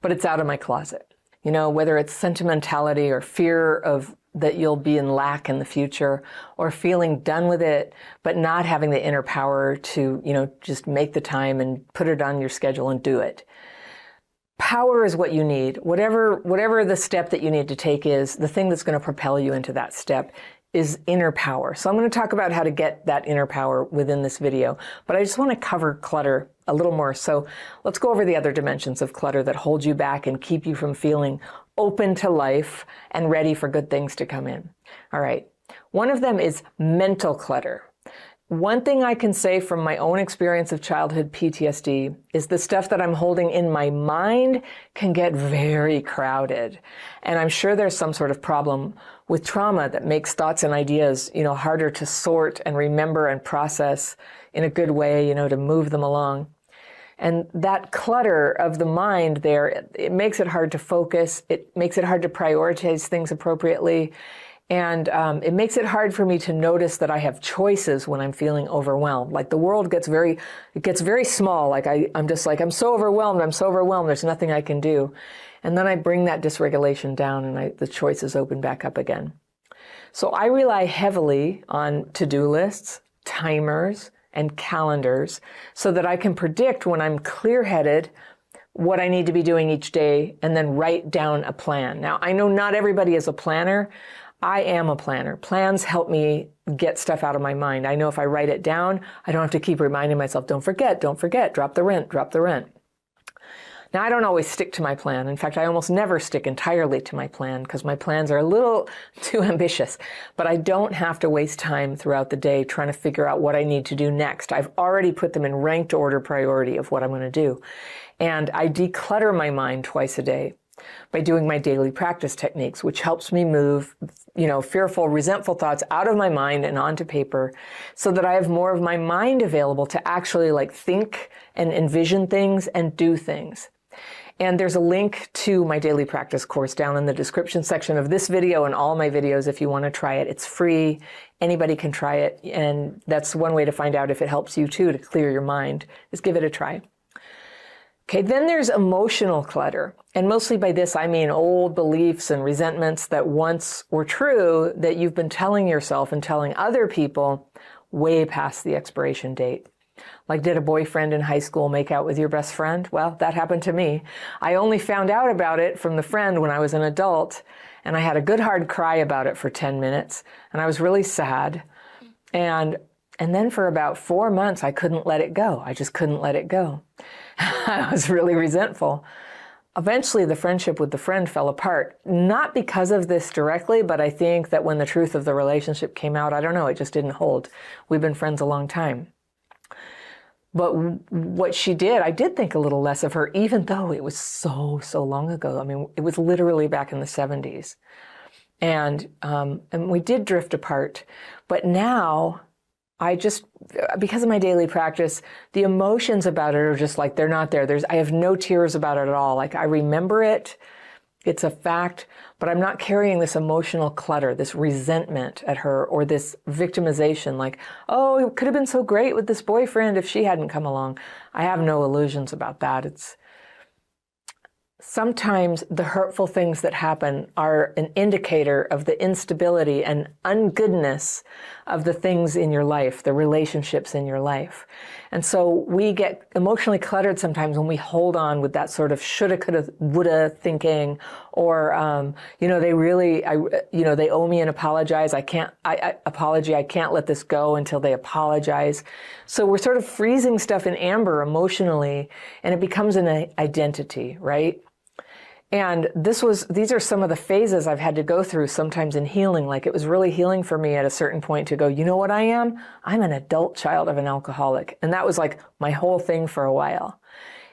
But it's out of my closet. Whether it's sentimentality or fear of that you'll be in lack in the future, or feeling done with it, but not having the inner power to, just make the time and put it on your schedule and do it. Power is what you need. Whatever the step that you need to take is, the thing that's going to propel you into that step is inner power. So I'm going to talk about how to get that inner power within this video, but I just want to cover clutter a little more. So let's go over the other dimensions of clutter that hold you back and keep you from feeling open to life and ready for good things to come in. All right. One of them is mental clutter. One thing I can say from my own experience of childhood PTSD is the stuff that I'm holding in my mind can get very crowded. And I'm sure there's some sort of problem with trauma that makes thoughts and ideas, harder to sort and remember and process in a good way, to move them along. And that clutter of the mind there, it makes it hard to focus. It makes it hard to prioritize things appropriately. And it makes it hard for me to notice that I have choices when I'm feeling overwhelmed. Like the world gets very small. Like I'm just like, I'm so overwhelmed. There's nothing I can do. And then I bring that dysregulation down, and the choices open back up again. So I rely heavily on to-do lists, timers, and calendars so that I can predict when I'm clear-headed what I need to be doing each day, and then write down a plan. Now, I know not everybody is a planner. I am a planner. Plans help me get stuff out of my mind. I know if I write it down, I don't have to keep reminding myself, don't forget, drop the rent. Now, I don't always stick to my plan. In fact, I almost never stick entirely to my plan because my plans are a little too ambitious. But I don't have to waste time throughout the day trying to figure out what I need to do next. I've already put them in ranked order priority of what I'm going to do. And I declutter my mind twice a day by doing my daily practice techniques, which helps me move, fearful, resentful thoughts out of my mind and onto paper so that I have more of my mind available to actually think and envision things and do things. And there's a link to my daily practice course down in the description section of this video and all my videos if you want to try it. It's free. Anybody can try it. And that's one way to find out if it helps you too to clear your mind, is give it a try. Okay, then there's emotional clutter. And mostly by this, I mean old beliefs and resentments that once were true that you've been telling yourself and telling other people way past the expiration date. Like, did a boyfriend in high school make out with your best friend? Well, that happened to me. I only found out about it from the friend when I was an adult, and I had a good hard cry about it for 10 minutes, and I was really sad. And then for about 4 months, I couldn't let it go. I just couldn't let it go. I was really resentful. Eventually, the friendship with the friend fell apart, not because of this directly, but I think that when the truth of the relationship came out, I don't know, it just didn't hold. We've been friends a long time. But what she did, I did think a little less of her, even though it was so long ago. I mean, it was literally back in the 70s. And we did drift apart. But now, because of my daily practice, the emotions about it are just like, they're not there. I have no tears about it at all. Like, I remember it. It's a fact, but I'm not carrying this emotional clutter, this resentment at her, or this victimization like, oh, it could have been so great with this boyfriend if she hadn't come along. I have no illusions about that. Sometimes the hurtful things that happen are an indicator of the instability and ungoodness of the things in your life, the relationships in your life. And so we get emotionally cluttered sometimes when we hold on with that sort of shoulda, coulda, woulda thinking, or, they owe me an apologize. I can't let this go until they apologize. So we're sort of freezing stuff in amber emotionally, and it becomes an identity, right? And these are some of the phases I've had to go through sometimes in healing. Like, it was really healing for me at a certain point to go, you know what I am? I'm an adult child of an alcoholic. And that was like my whole thing for a while.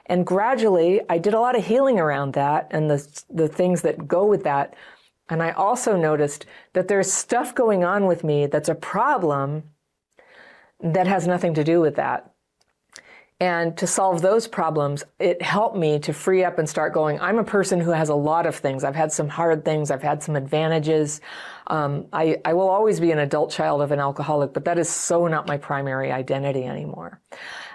And gradually I did a lot of healing around that and the things that go with that. And I also noticed that there's stuff going on with me that's a problem that has nothing to do with that. And to solve those problems, it helped me to free up and start going, I'm a person who has a lot of things. I've had some hard things. I've had some advantages. I will always be an adult child of an alcoholic, but that is so not my primary identity anymore.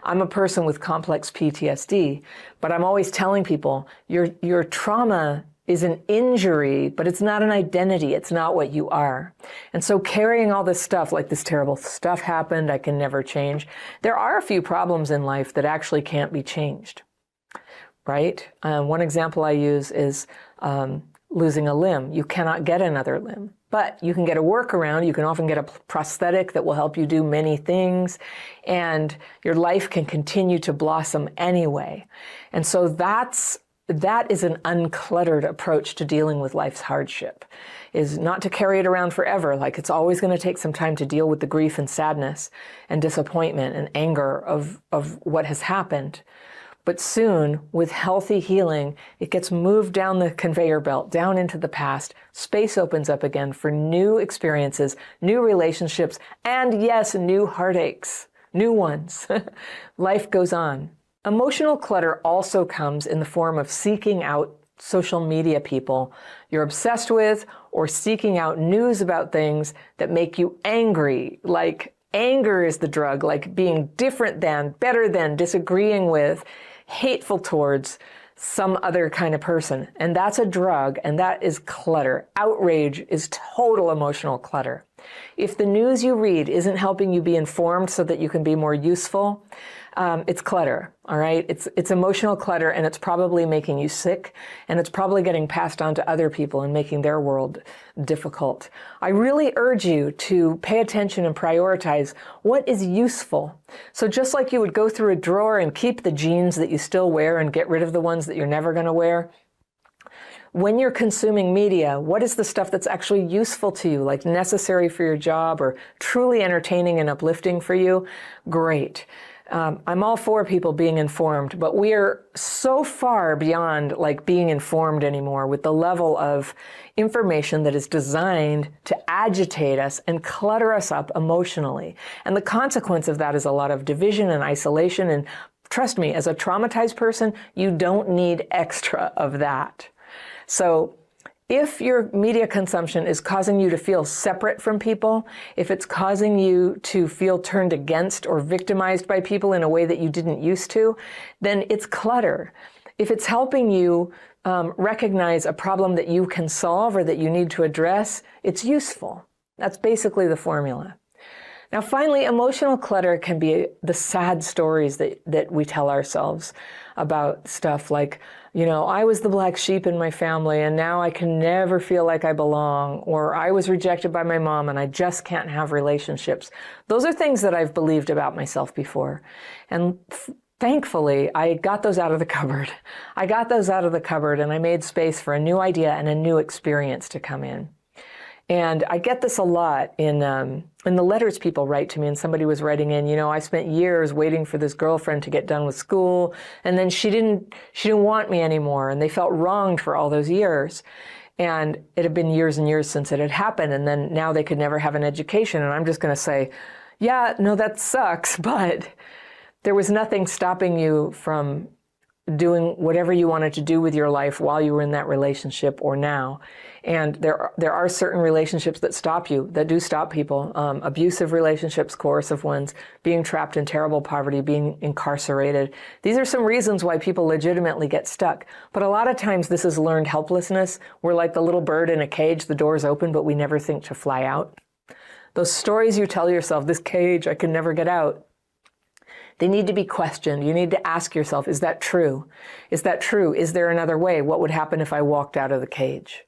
I'm a person with complex PTSD, but I'm always telling people, your trauma is an injury, but it's not an identity. It's not what you are. And so carrying all this stuff, like this terrible stuff happened, I can never change. There are a few problems in life that actually can't be changed, right? One example I use is losing a limb. You cannot get another limb, but you can get a workaround. You can often get a prosthetic that will help you do many things, and your life can continue to blossom anyway. And so that is an uncluttered approach to dealing with life's hardship, is not to carry it around forever. Like, it's always going to take some time to deal with the grief and sadness and disappointment and anger of what has happened. But soon, with healthy healing, it gets moved down the conveyor belt, down into the past. Space opens up again for new experiences, new relationships, and yes, new heartaches, new ones. Life goes on. Emotional clutter also comes in the form of seeking out social media people you're obsessed with, or seeking out news about things that make you angry. Like, anger is the drug, like being different than, better than, disagreeing with, hateful towards some other kind of person. And that's a drug, and that is clutter. Outrage is total emotional clutter. If the news you read isn't helping you be informed so that you can be more useful, it's clutter, all right? It's emotional clutter, and it's probably making you sick, and it's probably getting passed on to other people and making their world difficult. I really urge you to pay attention and prioritize what is useful. So just like you would go through a drawer and keep the jeans that you still wear and get rid of the ones that you're never going to wear, when you're consuming media, what is the stuff that's actually useful to you, like necessary for your job or truly entertaining and uplifting for you? Great. I'm all for people being informed, but we are so far beyond like being informed anymore with the level of information that is designed to agitate us and clutter us up emotionally. And the consequence of that is a lot of division and isolation. And trust me, as a traumatized person, you don't need extra of that. So if your media consumption is causing you to feel separate from people, if it's causing you to feel turned against or victimized by people in a way that you didn't used to, then it's clutter. If it's helping you recognize a problem that you can solve or that you need to address, it's useful. That's basically the formula. Now, finally, emotional clutter can be the sad stories that we tell ourselves about stuff like, you know, I was the black sheep in my family and now I can never feel like I belong, or I was rejected by my mom and I just can't have relationships. Those are things that I've believed about myself before. And thankfully, I got those out of the cupboard. I got those out of the cupboard and I made space for a new idea and a new experience to come in. And I get this a lot in the letters people write to me, and somebody was writing in, you know, I spent years waiting for this girlfriend to get done with school, and then she didn't want me anymore, and they felt wronged for all those years. And it had been years and years since it had happened, and then now they could never have an education. And I'm just going to say, yeah, no, that sucks, but there was nothing stopping you from doing whatever you wanted to do with your life while you were in that relationship or now. And there are certain relationships that stop you, that do stop people. Abusive relationships, coercive ones, being trapped in terrible poverty, being incarcerated. These are some reasons why people legitimately get stuck. But a lot of times this is learned helplessness. We're like the little bird in a cage, the door's open, but we never think to fly out. Those stories you tell yourself, this cage, I can never get out. They need to be questioned. You need to ask yourself, is that true? Is that true? Is there another way? What would happen if I walked out of the cage?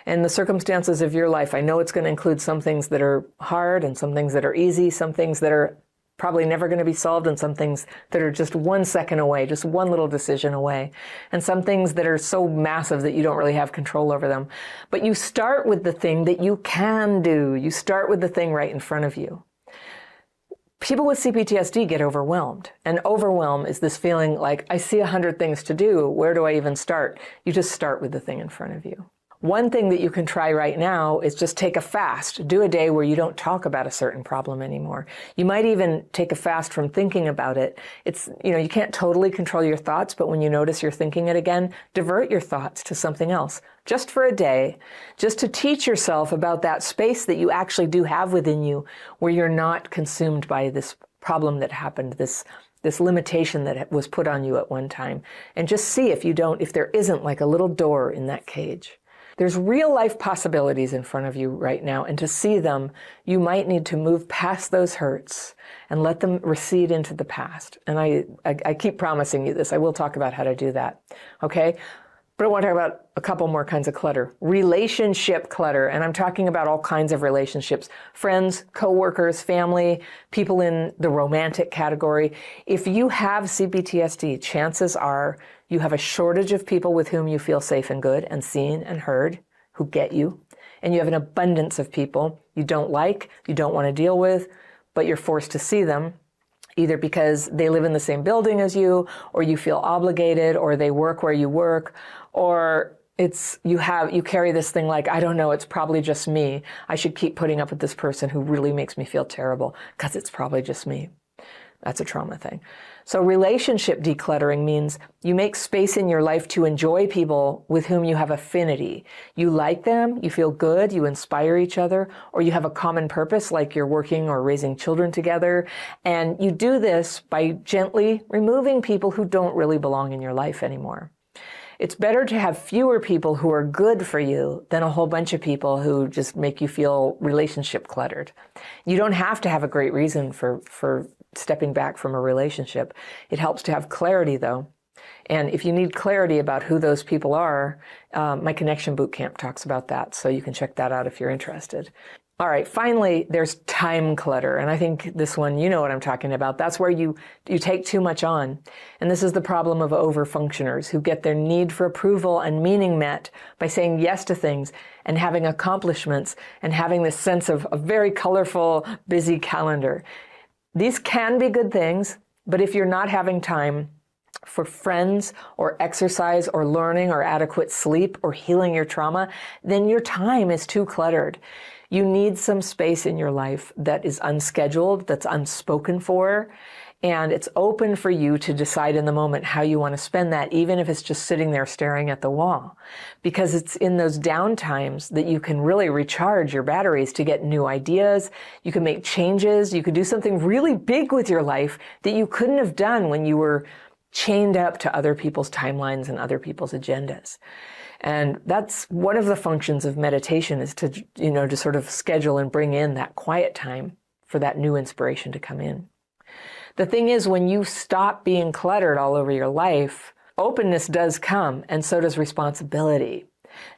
And the circumstances of your life, I know it's going to include some things that are hard and some things that are easy, some things that are probably never going to be solved, and some things that are just 1 second away, just one little decision away, and some things that are so massive that you don't really have control over them. But you start with the thing that you can do. You start with the thing right in front of you. People with CPTSD get overwhelmed, and overwhelm is this feeling like, I see 100 things to do. Where do I even start? You just start with the thing in front of you. One thing that you can try right now is just take a fast. Do a day where you don't talk about a certain problem anymore. You might even take a fast from thinking about it. It's, you can't totally control your thoughts, but when you notice you're thinking it again, divert your thoughts to something else. Just for a day, just to teach yourself about that space that you actually do have within you, where you're not consumed by this problem that happened, this limitation that was put on you at one time. And just see if there isn't like a little door in that cage. There's real life possibilities in front of you right now, and to see them, you might need to move past those hurts and let them recede into the past. And I keep promising you this. I will talk about how to do that, okay? But I want to talk about a couple more kinds of clutter. Relationship clutter, and I'm talking about all kinds of relationships. Friends, coworkers, family, people in the romantic category. If you have CPTSD, chances are you have a shortage of people with whom you feel safe and good and seen and heard, who get you. And you have an abundance of people you don't like, you don't want to deal with, but you're forced to see them, either because they live in the same building as you, or you feel obligated, or they work where you work, or you carry this thing like, I don't know, it's probably just me. I should keep putting up with this person who really makes me feel terrible because it's probably just me. That's a trauma thing. So relationship decluttering means you make space in your life to enjoy people with whom you have affinity. You like them, you feel good, you inspire each other, or you have a common purpose like you're working or raising children together. And you do this by gently removing people who don't really belong in your life anymore. It's better to have fewer people who are good for you than a whole bunch of people who just make you feel relationship cluttered. You don't have to have a great reason for stepping back from a relationship. It helps to have clarity, though. And if you need clarity about who those people are, my Connection Bootcamp talks about that, so you can check that out if you're interested. All right, finally, there's time clutter. And I think this one, you know what I'm talking about. That's where you take too much on. And this is the problem of overfunctioners who get their need for approval and meaning met by saying yes to things and having accomplishments and having this sense of a very colorful, busy calendar. These can be good things, but if you're not having time for friends or exercise or learning or adequate sleep or healing your trauma, then your time is too cluttered. You need some space in your life that is unscheduled, that's unspoken for, and it's open for you to decide in the moment how you want to spend that, even if it's just sitting there staring at the wall. Because it's in those down times that you can really recharge your batteries to get new ideas, you can make changes, you could do something really big with your life that you couldn't have done when you were chained up to other people's timelines and other people's agendas. And that's one of the functions of meditation, is to sort of schedule and bring in that quiet time for that new inspiration to come in. The thing is, when you stop being cluttered all over your life, openness does come, and so does responsibility.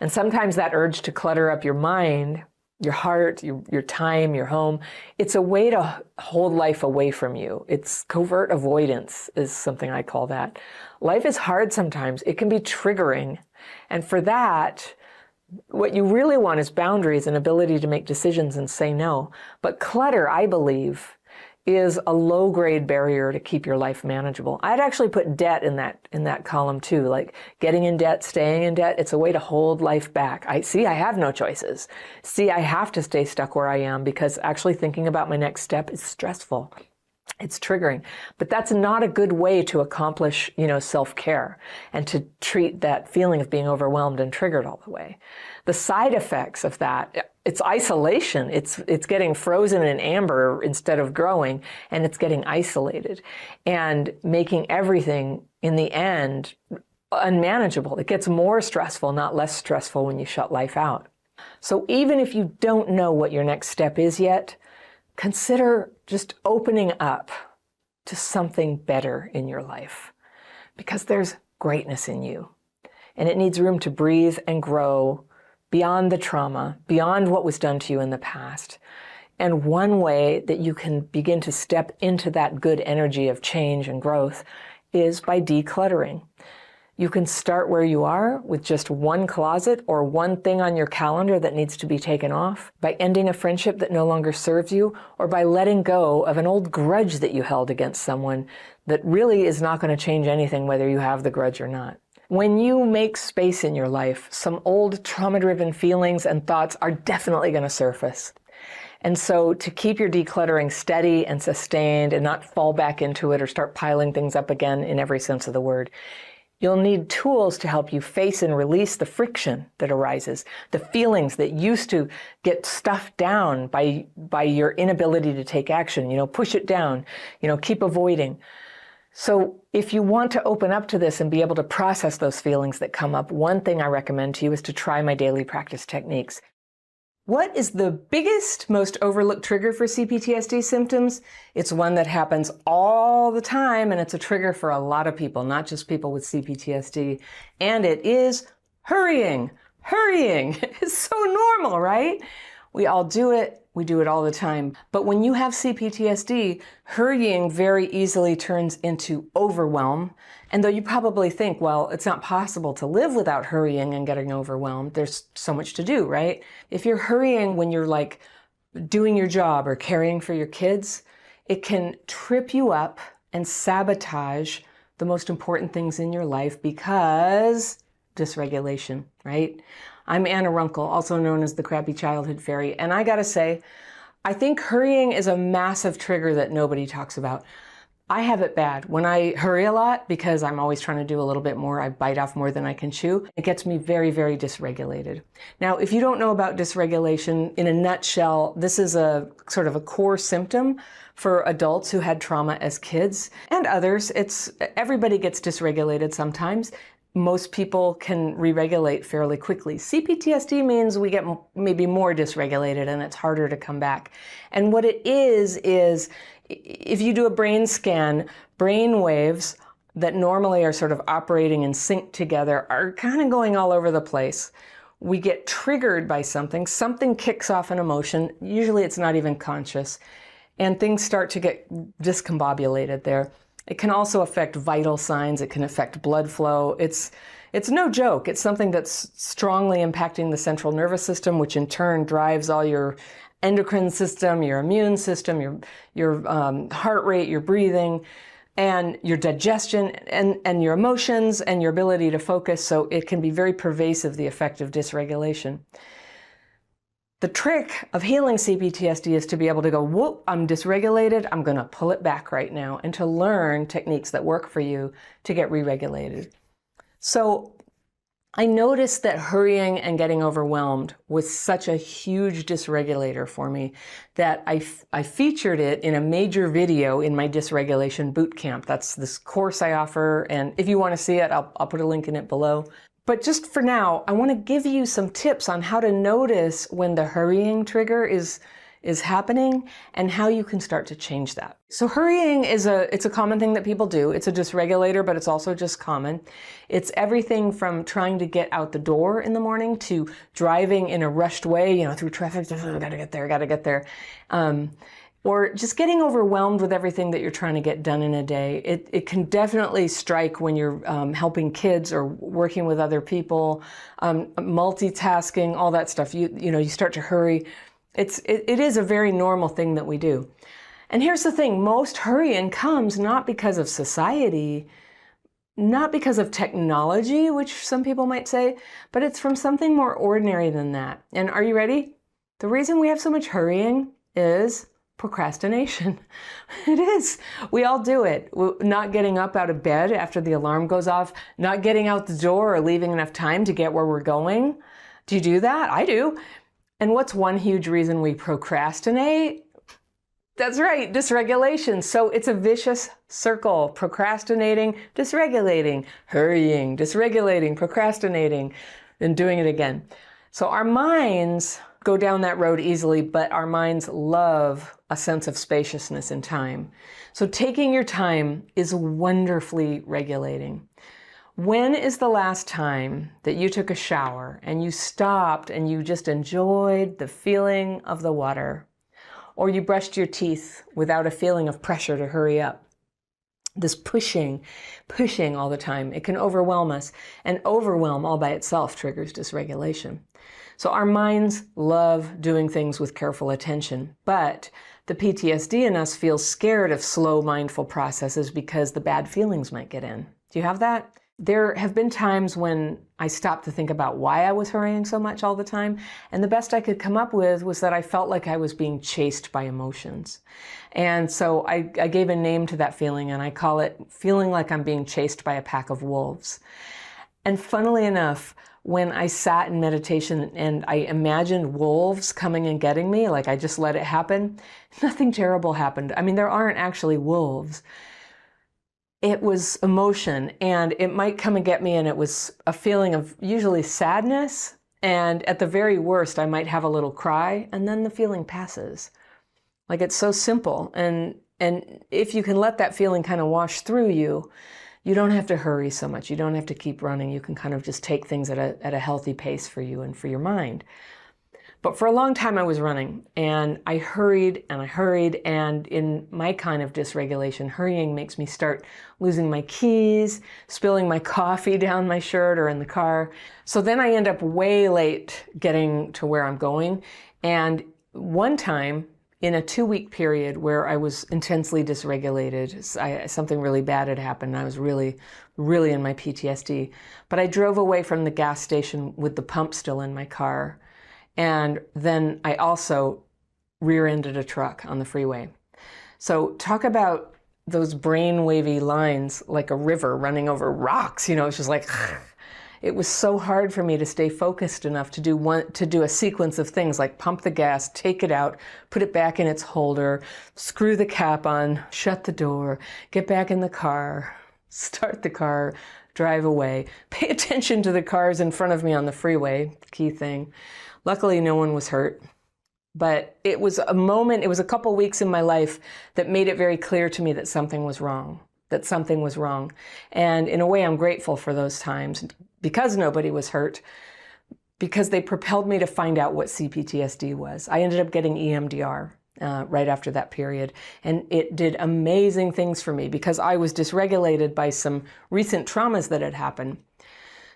And sometimes that urge to clutter up your mind, your heart, your time, your home, it's a way to hold life away from you. It's covert avoidance is something I call that. Life is hard sometimes. It can be triggering. And for that, what you really want is boundaries and ability to make decisions and say no. But clutter, I believe, is a low-grade barrier to keep your life manageable. I'd actually put debt in that column too, like getting in debt, staying in debt. It's a way to hold life back. I have no choices. I have to stay stuck where I am because actually thinking about my next step is stressful. It's triggering. But that's not a good way to accomplish, self-care and to treat that feeling of being overwhelmed and triggered all the way. The side effects of that, it's isolation. It's getting frozen in amber instead of growing, and it's getting isolated and making everything in the end unmanageable. It gets more stressful, not less stressful, when you shut life out. So even if you don't know what your next step is yet, consider just opening up to something better in your life, because there's greatness in you. And it needs room to breathe and grow beyond the trauma, beyond what was done to you in the past. And one way that you can begin to step into that good energy of change and growth is by decluttering. You can start where you are with just one closet or one thing on your calendar that needs to be taken off, by ending a friendship that no longer serves you, or by letting go of an old grudge that you held against someone that really is not going to change anything whether you have the grudge or not. When you make space in your life, some old trauma-driven feelings and thoughts are definitely going to surface. And so to keep your decluttering steady and sustained and not fall back into it or start piling things up again in every sense of the word, you'll need tools to help you face and release the friction that arises, the feelings that used to get stuffed down by your inability to take action. Push it down, keep avoiding. So if you want to open up to this and be able to process those feelings that come up, one thing I recommend to you is to try my daily practice techniques. What is the biggest, most overlooked trigger for CPTSD symptoms? It's one that happens all the time, and it's a trigger for a lot of people, not just people with CPTSD. And it is hurrying. Hurrying is so normal, right? We all do it. We do it all the time. But when you have CPTSD, hurrying very easily turns into overwhelm. And though you probably think, well, it's not possible to live without hurrying and getting overwhelmed, there's so much to do, right? If you're hurrying when you're like doing your job or caring for your kids, it can trip you up and sabotage the most important things in your life because dysregulation, right? I'm Anna Runkle, also known as the Crappy Childhood Fairy, and I gotta say, I think hurrying is a massive trigger that nobody talks about. I have it bad. When I hurry a lot, because I'm always trying to do a little bit more, I bite off more than I can chew, it gets me very, very dysregulated. Now, if you don't know about dysregulation, in a nutshell, this is a sort of a core symptom for adults who had trauma as kids and others. Everybody gets dysregulated sometimes. Most people can re-regulate fairly quickly. CPTSD means we get maybe more dysregulated and it's harder to come back. And what it is if you do a brain scan, brain waves that normally are sort of operating in sync together are kind of going all over the place. We get triggered by something kicks off an emotion, usually it's not even conscious, and things start to get discombobulated there. It can also affect vital signs. It can affect blood flow. It's no joke. It's something that's strongly impacting the central nervous system, which in turn drives all your endocrine system, your immune system, your heart rate, your breathing, and your digestion, and your emotions, and your ability to focus. So it can be very pervasive, the effect of dysregulation. The trick of healing CPTSD is to be able to go, whoop, I'm dysregulated, I'm going to pull it back right now, and to learn techniques that work for you to get re-regulated. So I noticed that hurrying and getting overwhelmed was such a huge dysregulator for me that I featured it in a major video in my dysregulation boot camp. That's this course I offer, and if you want to see it, I'll put a link in it below. But just for now, I want to give you some tips on how to notice when the hurrying trigger is happening and how you can start to change that. So hurrying it's a common thing that people do. It's a dysregulator, but it's also just common. It's everything from trying to get out the door in the morning to driving in a rushed way, through traffic, gotta get there. Or just getting overwhelmed with everything that you're trying to get done in a day. It can definitely strike when you're helping kids or working with other people, multitasking, all that stuff. You start to hurry. It is a very normal thing that we do. And here's the thing, most hurrying comes not because of society, not because of technology, which some people might say, but it's from something more ordinary than that. And are you ready? The reason we have so much hurrying is procrastination. It is. We all do it. Not getting up out of bed after the alarm goes off, not getting out the door or leaving enough time to get where we're going. Do you do that? I do. And what's one huge reason we procrastinate? That's right, dysregulation. So it's a vicious circle. Procrastinating, dysregulating, hurrying, dysregulating, procrastinating, and doing it again. So our minds go down that road easily, but our minds love a sense of spaciousness in time. So taking your time is wonderfully regulating. When is the last time that you took a shower and you stopped and you just enjoyed the feeling of the water? Or you brushed your teeth without a feeling of pressure to hurry up? This pushing all the time, it can overwhelm us, and overwhelm all by itself triggers dysregulation. So our minds love doing things with careful attention, but the PTSD in us feels scared of slow, mindful processes because the bad feelings might get in. Do you have that? There have been times when I stopped to think about why I was hurrying so much all the time, and the best I could come up with was that I felt like I was being chased by emotions. And so I gave a name to that feeling, and I call it feeling like I'm being chased by a pack of wolves. And funnily enough, when I sat in meditation and I imagined wolves coming and getting me, like I just let it happen, nothing terrible happened. I mean, there aren't actually wolves. It was emotion, and it might come and get me, and it was a feeling of usually sadness, and at the very worst, I might have a little cry, and then the feeling passes. Like, it's so simple, and if you can let that feeling kind of wash through you, you don't have to hurry so much. You don't have to keep running. You can kind of just take things at a healthy pace for you and for your mind. But for a long time I was running, and I hurried, and in my kind of dysregulation, hurrying makes me start losing my keys, spilling my coffee down my shirt or in the car. So then I end up way late getting to where I'm going. And one time, in a 2-week period where I was intensely dysregulated, something really bad had happened. I was really, really in my PTSD. But I drove away from the gas station with the pump still in my car. And then I also rear-ended a truck on the freeway. So talk about those brain-wavy lines like a river running over rocks. You know, it's just like, it was so hard for me to stay focused enough to do a sequence of things like pump the gas, take it out, put it back in its holder, screw the cap on, shut the door, get back in the car, start the car, drive away, pay attention to the cars in front of me on the freeway, key thing. Luckily, no one was hurt, but it was a moment, it was a couple weeks in my life that made it very clear to me that something was wrong, And in a way, I'm grateful for those times because nobody was hurt, because they propelled me to find out what CPTSD was. I ended up getting EMDR right after that period, and it did amazing things for me because I was dysregulated by some recent traumas that had happened.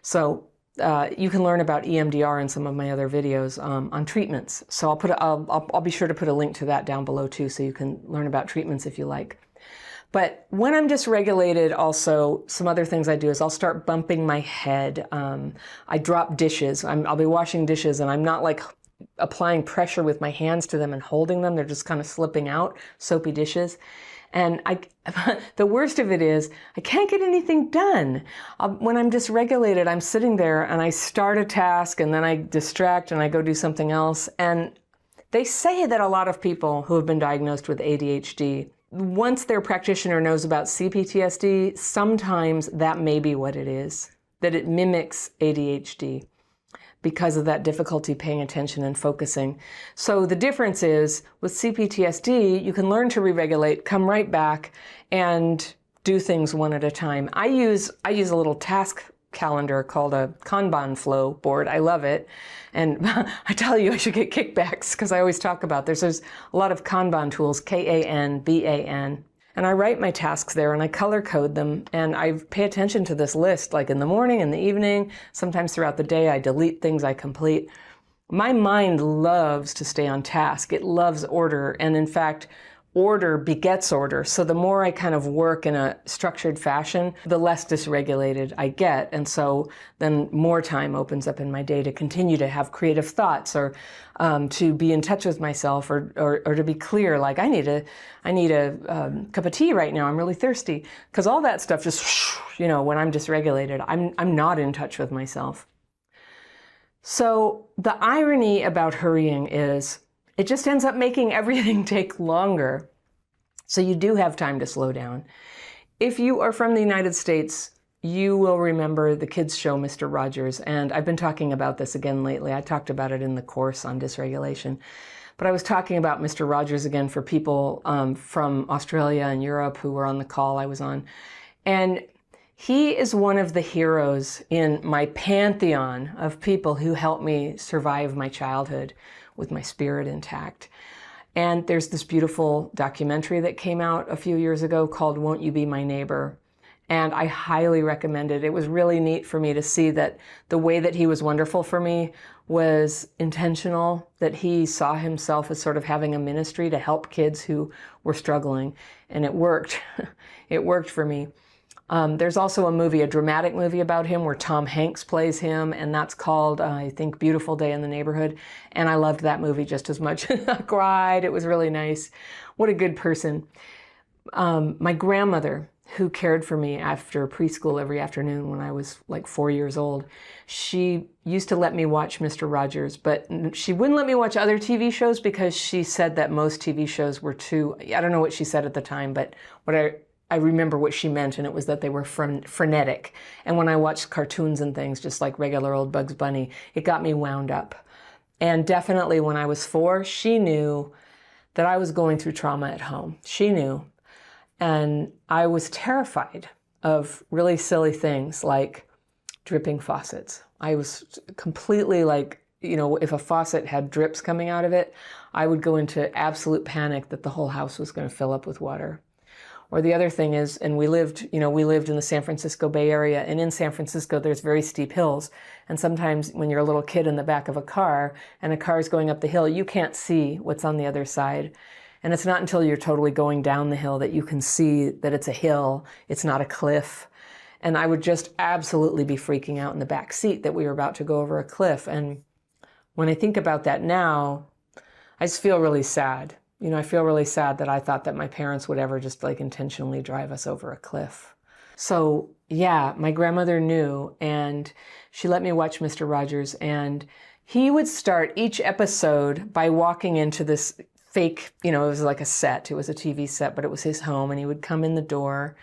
So you can learn about EMDR in some of my other videos on treatments. So I'll be sure to put a link to that down below too, so you can learn about treatments if you like. But when I'm dysregulated, also some other things I do is I'll start bumping my head. I drop dishes. I'll be washing dishes, and I'm not like applying pressure with my hands to them and holding them. They're just kind of slipping out, soapy dishes. And the worst of it is I can't get anything done. When I'm dysregulated, I'm sitting there and I start a task and then I distract and I go do something else. And they say that a lot of people who have been diagnosed with ADHD, once their practitioner knows about CPTSD, sometimes that may be what it is, that it mimics ADHD because of that difficulty paying attention and focusing. So the difference is with CPTSD, you can learn to re-regulate, come right back, and do things one at a time. I use a little task calendar called a Kanban flow board. I love it. And I tell you, I should get kickbacks because I always talk about this. There's a lot of Kanban tools, Kanban. And I write my tasks there and I color code them, and I pay attention to this list, like in the morning, in the evening, sometimes throughout the day. I delete things I complete. My mind loves to stay on task. It loves order. And in fact, order begets order. So the more I kind of work in a structured fashion, the less dysregulated I get. And so then more time opens up in my day to continue to have creative thoughts, or to be in touch with myself, or to be clear, like I need a cup of tea right now. I'm really thirsty. Because all that stuff just, when I'm dysregulated, I'm not in touch with myself. So the irony about hurrying is it just ends up making everything take longer. So you do have time to slow down. If you are from the United States, you will remember the kids' show, Mr. Rogers. And I've been talking about this again lately. I talked about it in the course on dysregulation. But I was talking about Mr. Rogers again for people from Australia and Europe who were on the call I was on. And he is one of the heroes in my pantheon of people who helped me survive my childhood with my spirit intact. And there's this beautiful documentary that came out a few years ago called Won't You Be My Neighbor? And I highly recommend it. It was really neat for me to see that the way that he was wonderful for me was intentional, that he saw himself as sort of having a ministry to help kids who were struggling. And it worked. It worked for me. There's also a movie, a dramatic movie about him where Tom Hanks plays him, and that's called, I think, Beautiful Day in the Neighborhood. And I loved that movie just as much. I cried. It was really nice. What a good person. My grandmother, who cared for me after preschool every afternoon when I was like 4 years old, she used to let me watch Mr. Rogers, but she wouldn't let me watch other TV shows because she said that most TV shows were too, I don't know what she said at the time, but what I remember what she meant, and it was that they were frenetic. And when I watched cartoons and things, just like regular old Bugs Bunny, it got me wound up. And definitely when I was 4, she knew that I was going through trauma at home. She knew. And I was terrified of really silly things like dripping faucets. I was completely like, you know, if a faucet had drips coming out of it, I would go into absolute panic that the whole house was going to fill up with water. Or the other thing is, and we lived in the San Francisco Bay Area, and in San Francisco there's very steep hills. And sometimes when you're a little kid in the back of a car and a car is going up the hill, you can't see what's on the other side. And it's not until you're totally going down the hill that you can see that it's a hill, it's not a cliff. And I would just absolutely be freaking out in the back seat that we were about to go over a cliff. And when I think about that now, I just feel really sad. You know, I feel really sad that I thought that my parents would ever just like intentionally drive us over a cliff. So yeah, my grandmother knew, and she let me watch Mr. Rogers, and he would start each episode by walking into this fake, you know, it was like a set. It was a TV set, but it was his home, and he would come in the door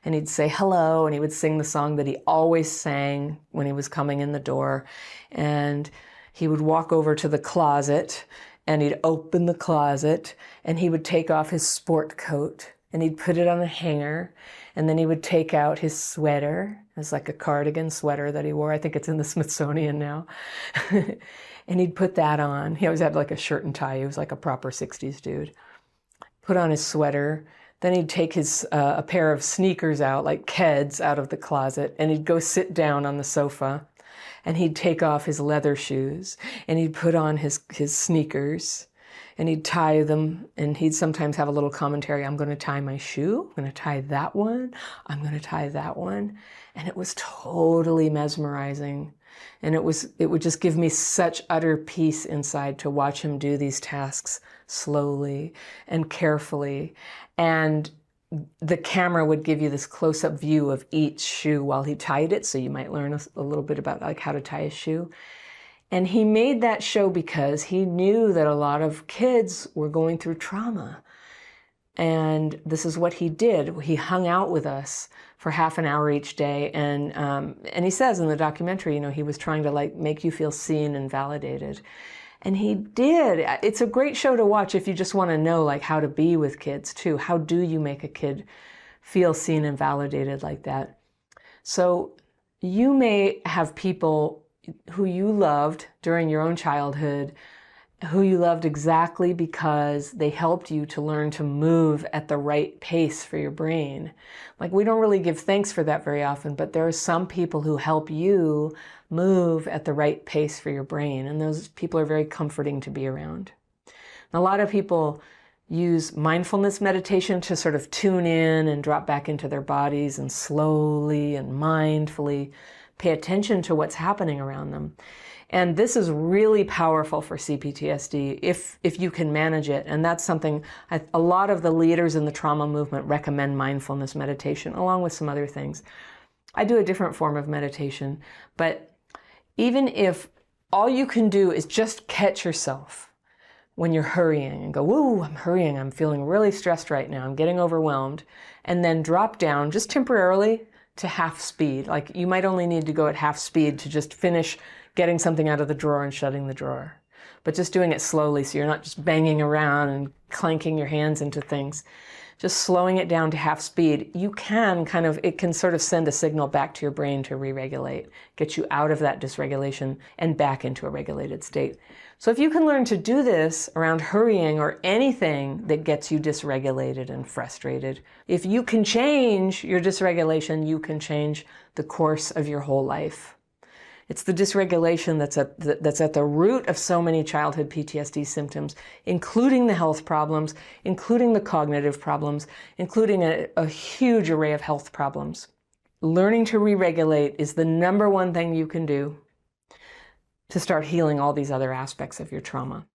and he'd say hello, and he would sing the song that he always sang when he was coming in the door. And he would walk over to the closet, and he'd open the closet, and he would take off his sport coat, and he'd put it on a hanger, and then he would take out his sweater. It was like a cardigan sweater that he wore. I think it's in the Smithsonian now. And he'd put that on. He always had like a shirt and tie. He was like a proper 60s dude. Put on his sweater. Then he'd take a pair of sneakers out, like Keds, out of the closet, and he'd go sit down on the sofa. And he'd take off his leather shoes, and he'd put on his sneakers, and he'd tie them, and he'd sometimes have a little commentary. I'm going to tie my shoe. I'm going to tie that one. I'm going to tie that one. And it was totally mesmerizing. And it would just give me such utter peace inside to watch him do these tasks slowly and carefully. And the camera would give you this close-up view of each shoe while he tied it, so you might learn a little bit about like how to tie a shoe. And he made that show because he knew that a lot of kids were going through trauma. And this is what he did. He hung out with us for half an hour each day. And he says in the documentary, you know, he was trying to like make you feel seen and validated. And he did. It's a great show to watch if you just want to know like how to be with kids too. How do you make a kid feel seen and validated like that? So you may have people who you loved during your own childhood, who you loved exactly because they helped you to learn to move at the right pace for your brain. Like, we don't really give thanks for that very often, but there are some people who help you move at the right pace for your brain, and those people are very comforting to be around. And a lot of people use mindfulness meditation to sort of tune in and drop back into their bodies and slowly and mindfully pay attention to what's happening around them. And this is really powerful for CPTSD if you can manage it. And that's something a lot of the leaders in the trauma movement recommend mindfulness meditation, along with some other things. I do a different form of meditation, but even if all you can do is just catch yourself when you're hurrying and go, whoa, I'm hurrying, I'm feeling really stressed right now, I'm getting overwhelmed, and then drop down just temporarily to half speed. Like, you might only need to go at half speed to just finish getting something out of the drawer and shutting the drawer. but just doing it slowly so you're not just banging around and clanking your hands into things. Just slowing it down to half speed, it can sort of send a signal back to your brain to re-regulate, get you out of that dysregulation and back into a regulated state. So if you can learn to do this around hurrying or anything that gets you dysregulated and frustrated, if you can change your dysregulation, you can change the course of your whole life. It's the dysregulation that's at the root of so many childhood PTSD symptoms, including the health problems, including the cognitive problems, including a huge array of health problems. Learning to re-regulate is the number one thing you can do to start healing all these other aspects of your trauma.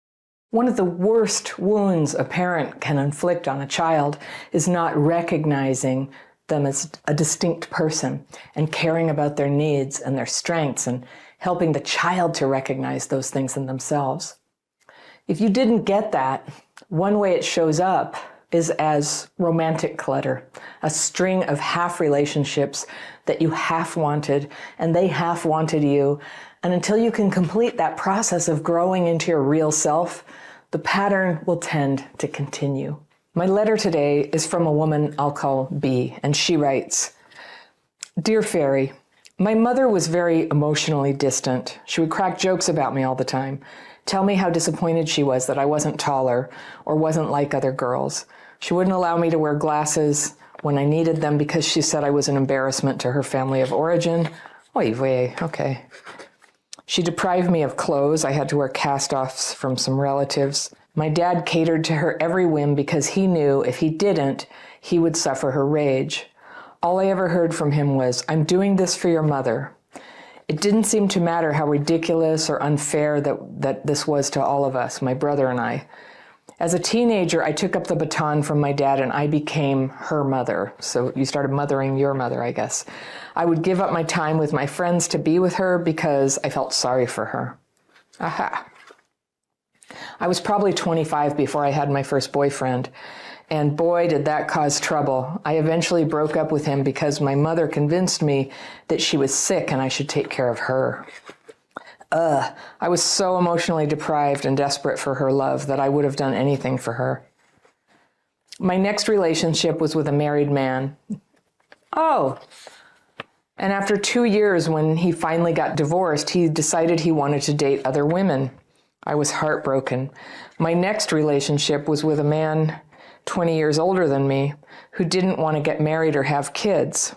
One of the worst wounds a parent can inflict on a child is not recognizing them as a distinct person and caring about their needs and their strengths and helping the child to recognize those things in themselves. If you didn't get that, one way it shows up is as romantic clutter, a string of half relationships that you half wanted and they half wanted you. And until you can complete that process of growing into your real self, the pattern will tend to continue. My letter today is from a woman I'll call B, and she writes, "Dear Fairy, my mother was very emotionally distant. She would crack jokes about me all the time, tell me how disappointed she was that I wasn't taller or wasn't like other girls. She wouldn't allow me to wear glasses when I needed them because she said I was an embarrassment to her family of origin. Oy vey, okay. She deprived me of clothes. I had to wear cast-offs from some relatives. My dad catered to her every whim because he knew if he didn't, he would suffer her rage. All I ever heard from him was, 'I'm doing this for your mother.' It didn't seem to matter how ridiculous or unfair that this was to all of us, my brother and I. As a teenager, I took up the baton from my dad and I became her mother. So you started mothering your mother, I guess. I would give up my time with my friends to be with her because I felt sorry for her. Aha. I was probably 25 before I had my first boyfriend, and boy, did that cause trouble. I eventually broke up with him because my mother convinced me that she was sick and I should take care of her. I was so emotionally deprived and desperate for her love that I would have done anything for her. My next relationship was with a married man. Oh, and after 2 years, when he finally got divorced, he decided he wanted to date other women. I was heartbroken. My next relationship was with a man 20 years older than me who didn't want to get married or have kids.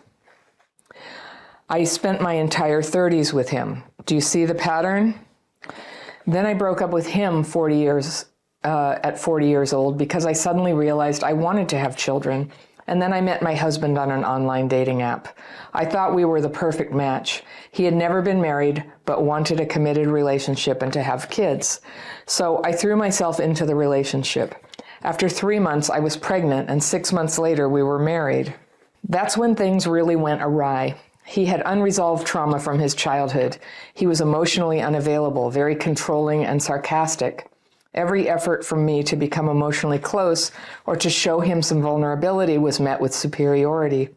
I spent my entire 30s with him. Do you see the pattern? Then I broke up with him at 40 years old because I suddenly realized I wanted to have children. And then I met my husband on an online dating app. I thought we were the perfect match. He had never been married, but wanted a committed relationship and to have kids. So I threw myself into the relationship. After 3 months, I was pregnant, and 6 months later, we were married. That's when things really went awry. He had unresolved trauma from his childhood. He was emotionally unavailable, very controlling and sarcastic. Every effort from me to become emotionally close or to show him some vulnerability was met with superiority.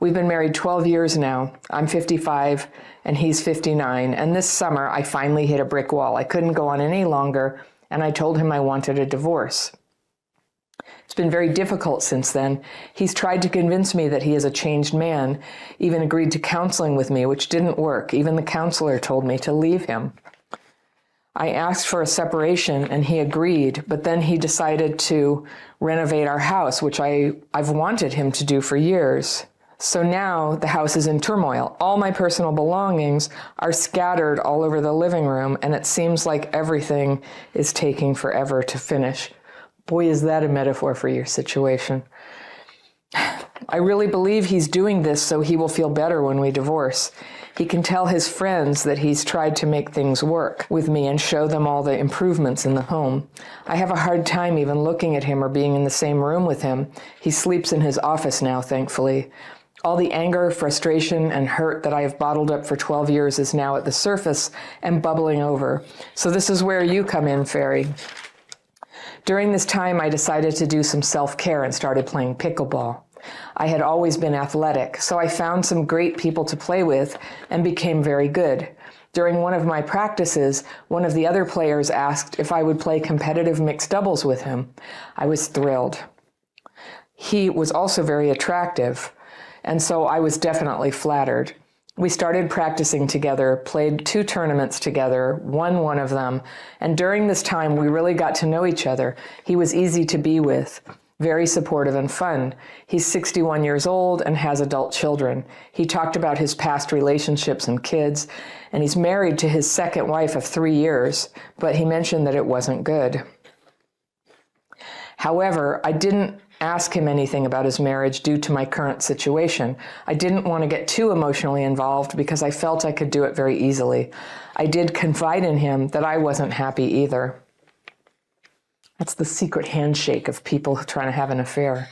We've been married 12 years now. I'm 55 and he's 59. And this summer, I finally hit a brick wall. I couldn't go on any longer, and I told him I wanted a divorce. It's been very difficult since then. He's tried to convince me that he is a changed man, even agreed to counseling with me, which didn't work. Even the counselor told me to leave him. I asked for a separation and he agreed, but then he decided to renovate our house, which I've wanted him to do for years. So now the house is in turmoil. All my personal belongings are scattered all over the living room, and it seems like everything is taking forever to finish. Boy, is that a metaphor for your situation. I really believe he's doing this so he will feel better when we divorce. He can tell his friends that he's tried to make things work with me and show them all the improvements in the home. I have a hard time even looking at him or being in the same room with him. He sleeps in his office now, thankfully. All the anger, frustration, and hurt that I have bottled up for 12 years is now at the surface and bubbling over. So this is where you come in, Fairy. During this time, I decided to do some self-care and started playing pickleball. I had always been athletic, so I found some great people to play with and became very good. During one of my practices, one of the other players asked if I would play competitive mixed doubles with him. I was thrilled. He was also very attractive, and so I was definitely flattered. We started practicing together, played 2 tournaments together, won one of them, and during this time we really got to know each other. He was easy to be with, very supportive and fun. He's 61 years old and has adult children. He talked about his past relationships and kids, and he's married to his second wife of 3 years, but he mentioned that it wasn't good. However, I didn't ask him anything about his marriage due to my current situation. I didn't want to get too emotionally involved because I felt I could do it very easily. I did confide in him that I wasn't happy either. That's the secret handshake of people trying to have an affair.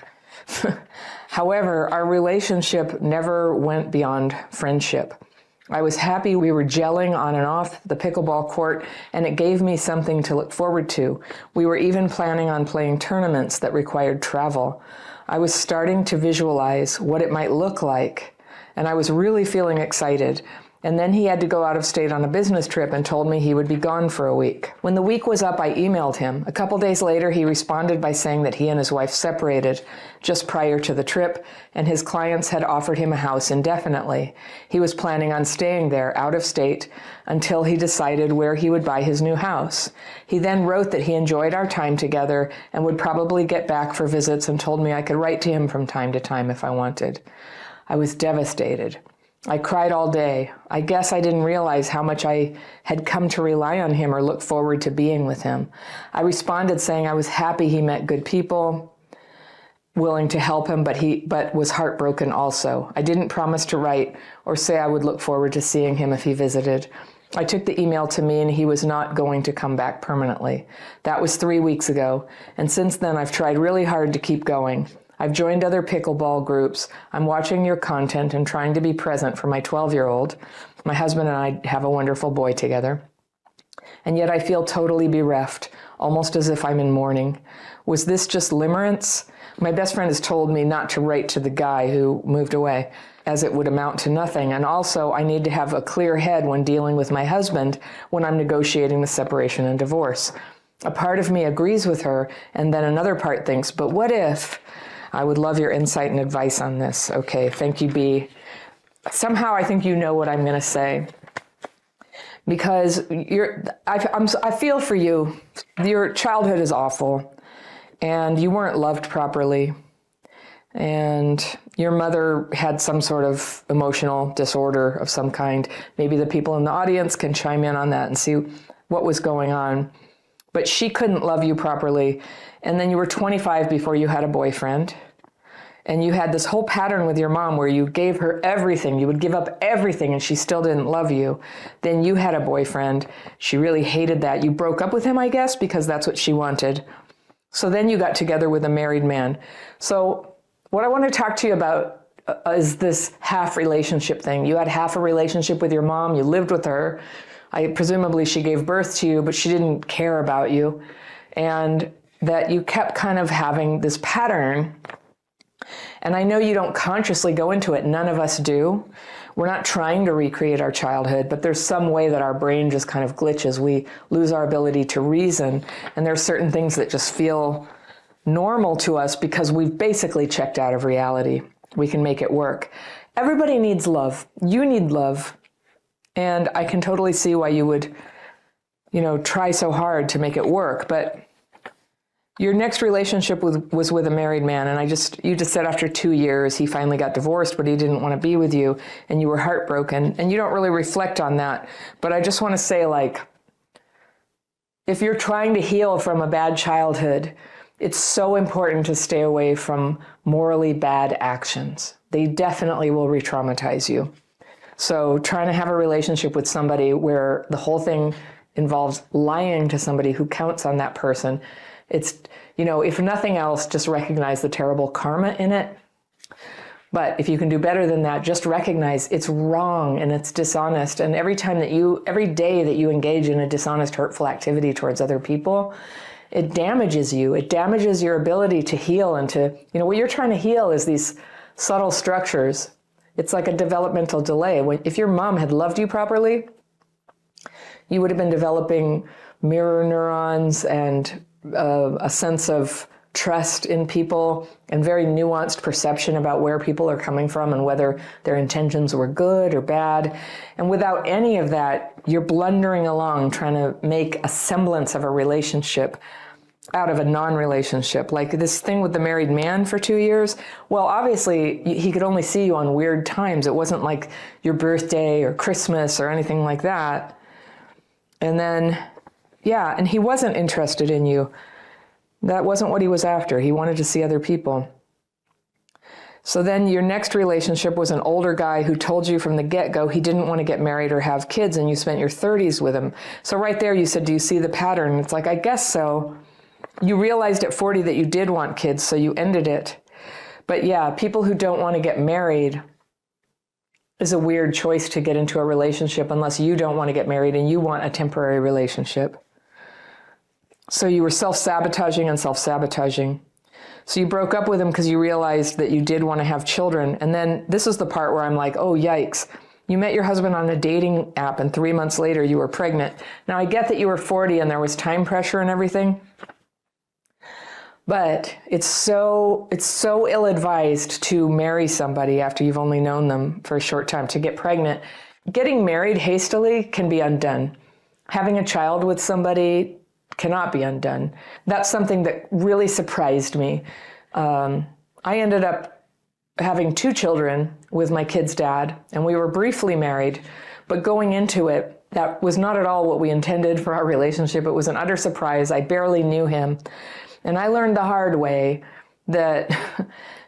However, our relationship never went beyond friendship. I was happy we were gelling on and off the pickleball court, and it gave me something to look forward to. We were even planning on playing tournaments that required travel. I was starting to visualize what it might look like, and I was really feeling excited. And then he had to go out of state on a business trip and told me he would be gone for a week. When the week was up, I emailed him. A couple days later, he responded by saying that he and his wife separated just prior to the trip, and his clients had offered him a house indefinitely. He was planning on staying there out of state until he decided where he would buy his new house. He then wrote that he enjoyed our time together and would probably get back for visits and told me I could write to him from time to time if I wanted. I was devastated. I cried all day. I guess I didn't realize how much I had come to rely on him or look forward to being with him. I responded saying I was happy he met good people, willing to help him, but was heartbroken also. I didn't promise to write or say I would look forward to seeing him if he visited. I took the email to me and he was not going to come back permanently. That was 3 weeks ago, and since then I've tried really hard to keep going. I've joined other pickleball groups. I'm watching your content and trying to be present for my 12-year-old. My husband and I have a wonderful boy together. And yet I feel totally bereft, almost as if I'm in mourning. Was this just limerence? My best friend has told me not to write to the guy who moved away, as it would amount to nothing. And also, I need to have a clear head when dealing with my husband when I'm negotiating the separation and divorce. A part of me agrees with her, and then another part thinks, but what if? I would love your insight and advice on this. Okay, thank you, B. Somehow I think you know what I'm going to say. Because I feel for you. Your childhood is awful, and you weren't loved properly. And your mother had some sort of emotional disorder of some kind. Maybe the people in the audience can chime in on that and see what was going on. But she couldn't love you properly. And then you were 25 before you had a boyfriend. And you had this whole pattern with your mom where you gave her everything. You would give up everything and she still didn't love you. Then you had a boyfriend. She really hated that. You broke up with him, I guess, because that's what she wanted. So then you got together with a married man. So what I want to talk to you about is this half relationship thing. You had half a relationship with your mom. You lived with her. Presumably she gave birth to you, but she didn't care about you. And that you kept kind of having this pattern. And I know you don't consciously go into it. None of us do. We're not trying to recreate our childhood, but there's some way that our brain just kind of glitches. We lose our ability to reason. And there's certain things that just feel normal to us because we've basically checked out of reality. We can make it work. Everybody needs love. You need love. And I can totally see why you would, try so hard to make it work. But your next relationship was with a married man, and you just said after 2 years he finally got divorced, but he didn't want to be with you, and you were heartbroken, and you don't really reflect on that. But I just want to say, if you're trying to heal from a bad childhood, it's so important to stay away from morally bad actions. They definitely will re-traumatize you. So trying to have a relationship with somebody where the whole thing involves lying to somebody who counts on that person, it's, if nothing else, just recognize the terrible karma in it. But if you can do better than that, just recognize it's wrong and it's dishonest. And every day that you engage in a dishonest, hurtful activity towards other people, it damages you. It damages your ability to heal and to, what you're trying to heal is these subtle structures. It's like a developmental delay. If your mom had loved you properly, you would have been developing mirror neurons and a sense of trust in people and very nuanced perception about where people are coming from and whether their intentions were good or bad. And without any of that, you're blundering along trying to make a semblance of a relationship out of a non-relationship. Like this thing with the married man for 2 years. Well, obviously he could only see you on weird times. It wasn't like your birthday or Christmas or anything like that. And then, yeah, and he wasn't interested in you. That wasn't what he was after. He wanted to see other people. So then your next relationship was an older guy who told you from the get-go he didn't want to get married or have kids, and you spent your 30s with him. So right there you said, do you see the pattern? It's like, I guess so. You realized at 40 that you did want kids, so you ended it. But yeah, people who don't want to get married is a weird choice to get into a relationship unless you don't want to get married and you want a temporary relationship. So you were self-sabotaging and self-sabotaging. So you broke up with him because you realized that you did want to have children. And then this is the part where I'm like, oh, yikes. You met your husband on a dating app and 3 months later you were pregnant. Now I get that you were 40 and there was time pressure and everything. But it's so ill-advised to marry somebody after you've only known them for a short time, to get pregnant. Getting married hastily can be undone. Having a child with somebody cannot be undone. That's something that really surprised me. I ended up having 2 children with my kid's dad, and we were briefly married, but going into it, that was not at all what we intended for our relationship. It was an utter surprise. I barely knew him. And I learned the hard way that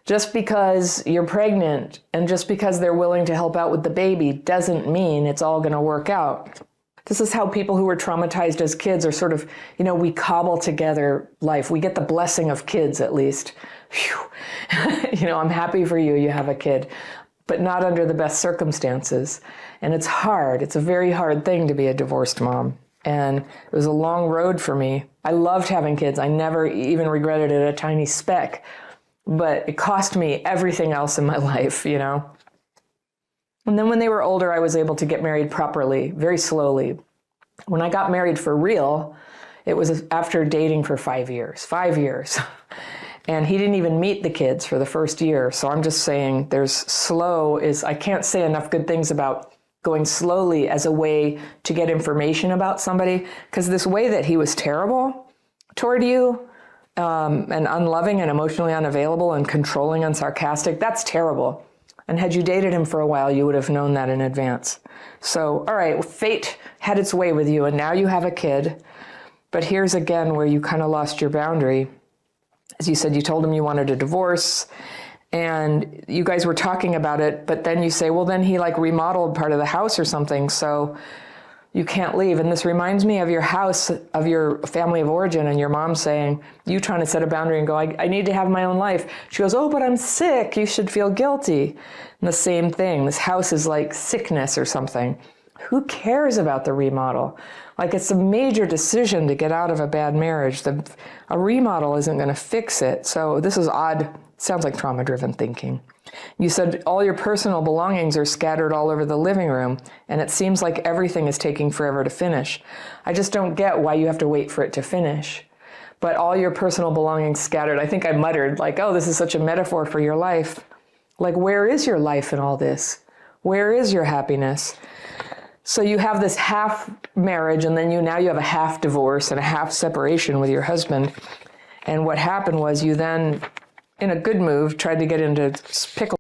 just because you're pregnant and just because they're willing to help out with the baby doesn't mean it's all going to work out. This is how people who were traumatized as kids are sort of, we cobble together life. We get the blessing of kids, at least. Phew. I'm happy for you, you have a kid, but not under the best circumstances. And it's hard. It's a very hard thing to be a divorced mom. And it was a long road for me. I loved having kids. I never even regretted it a tiny speck, but it cost me everything else in my life, And then when they were older, I was able to get married properly, very slowly. When I got married for real, it was after dating for 5 years. 5 years. And he didn't even meet the kids for the first year. So I'm just saying I can't say enough good things about going slowly as a way to get information about somebody. Because this way that he was terrible toward you, and unloving and emotionally unavailable and controlling and sarcastic, that's terrible. And had you dated him for a while, you would have known that in advance. So, all right, fate had its way with you, and now you have a kid. But here's again where you kind of lost your boundary. As you said, you told him you wanted a divorce, and you guys were talking about it, but then you say, well, then he remodeled part of the house or something, so you can't leave. And this reminds me of your house, of your family of origin, and your mom saying, you trying to set a boundary and go, I need to have my own life. She goes, oh, but I'm sick. You should feel guilty. And the same thing. This house is like sickness or something. Who cares about the remodel? It's a major decision to get out of a bad marriage. A remodel isn't going to fix it. So this is odd. Sounds like trauma-driven thinking. You said all your personal belongings are scattered all over the living room, and it seems like everything is taking forever to finish. I just don't get why you have to wait for it to finish. But all your personal belongings scattered. I think I muttered, oh, this is such a metaphor for your life. Where is your life in all this? Where is your happiness? So you have this half marriage, and then now you have a half divorce and a half separation with your husband. And what happened was you then, in a good move, tried to get into pickle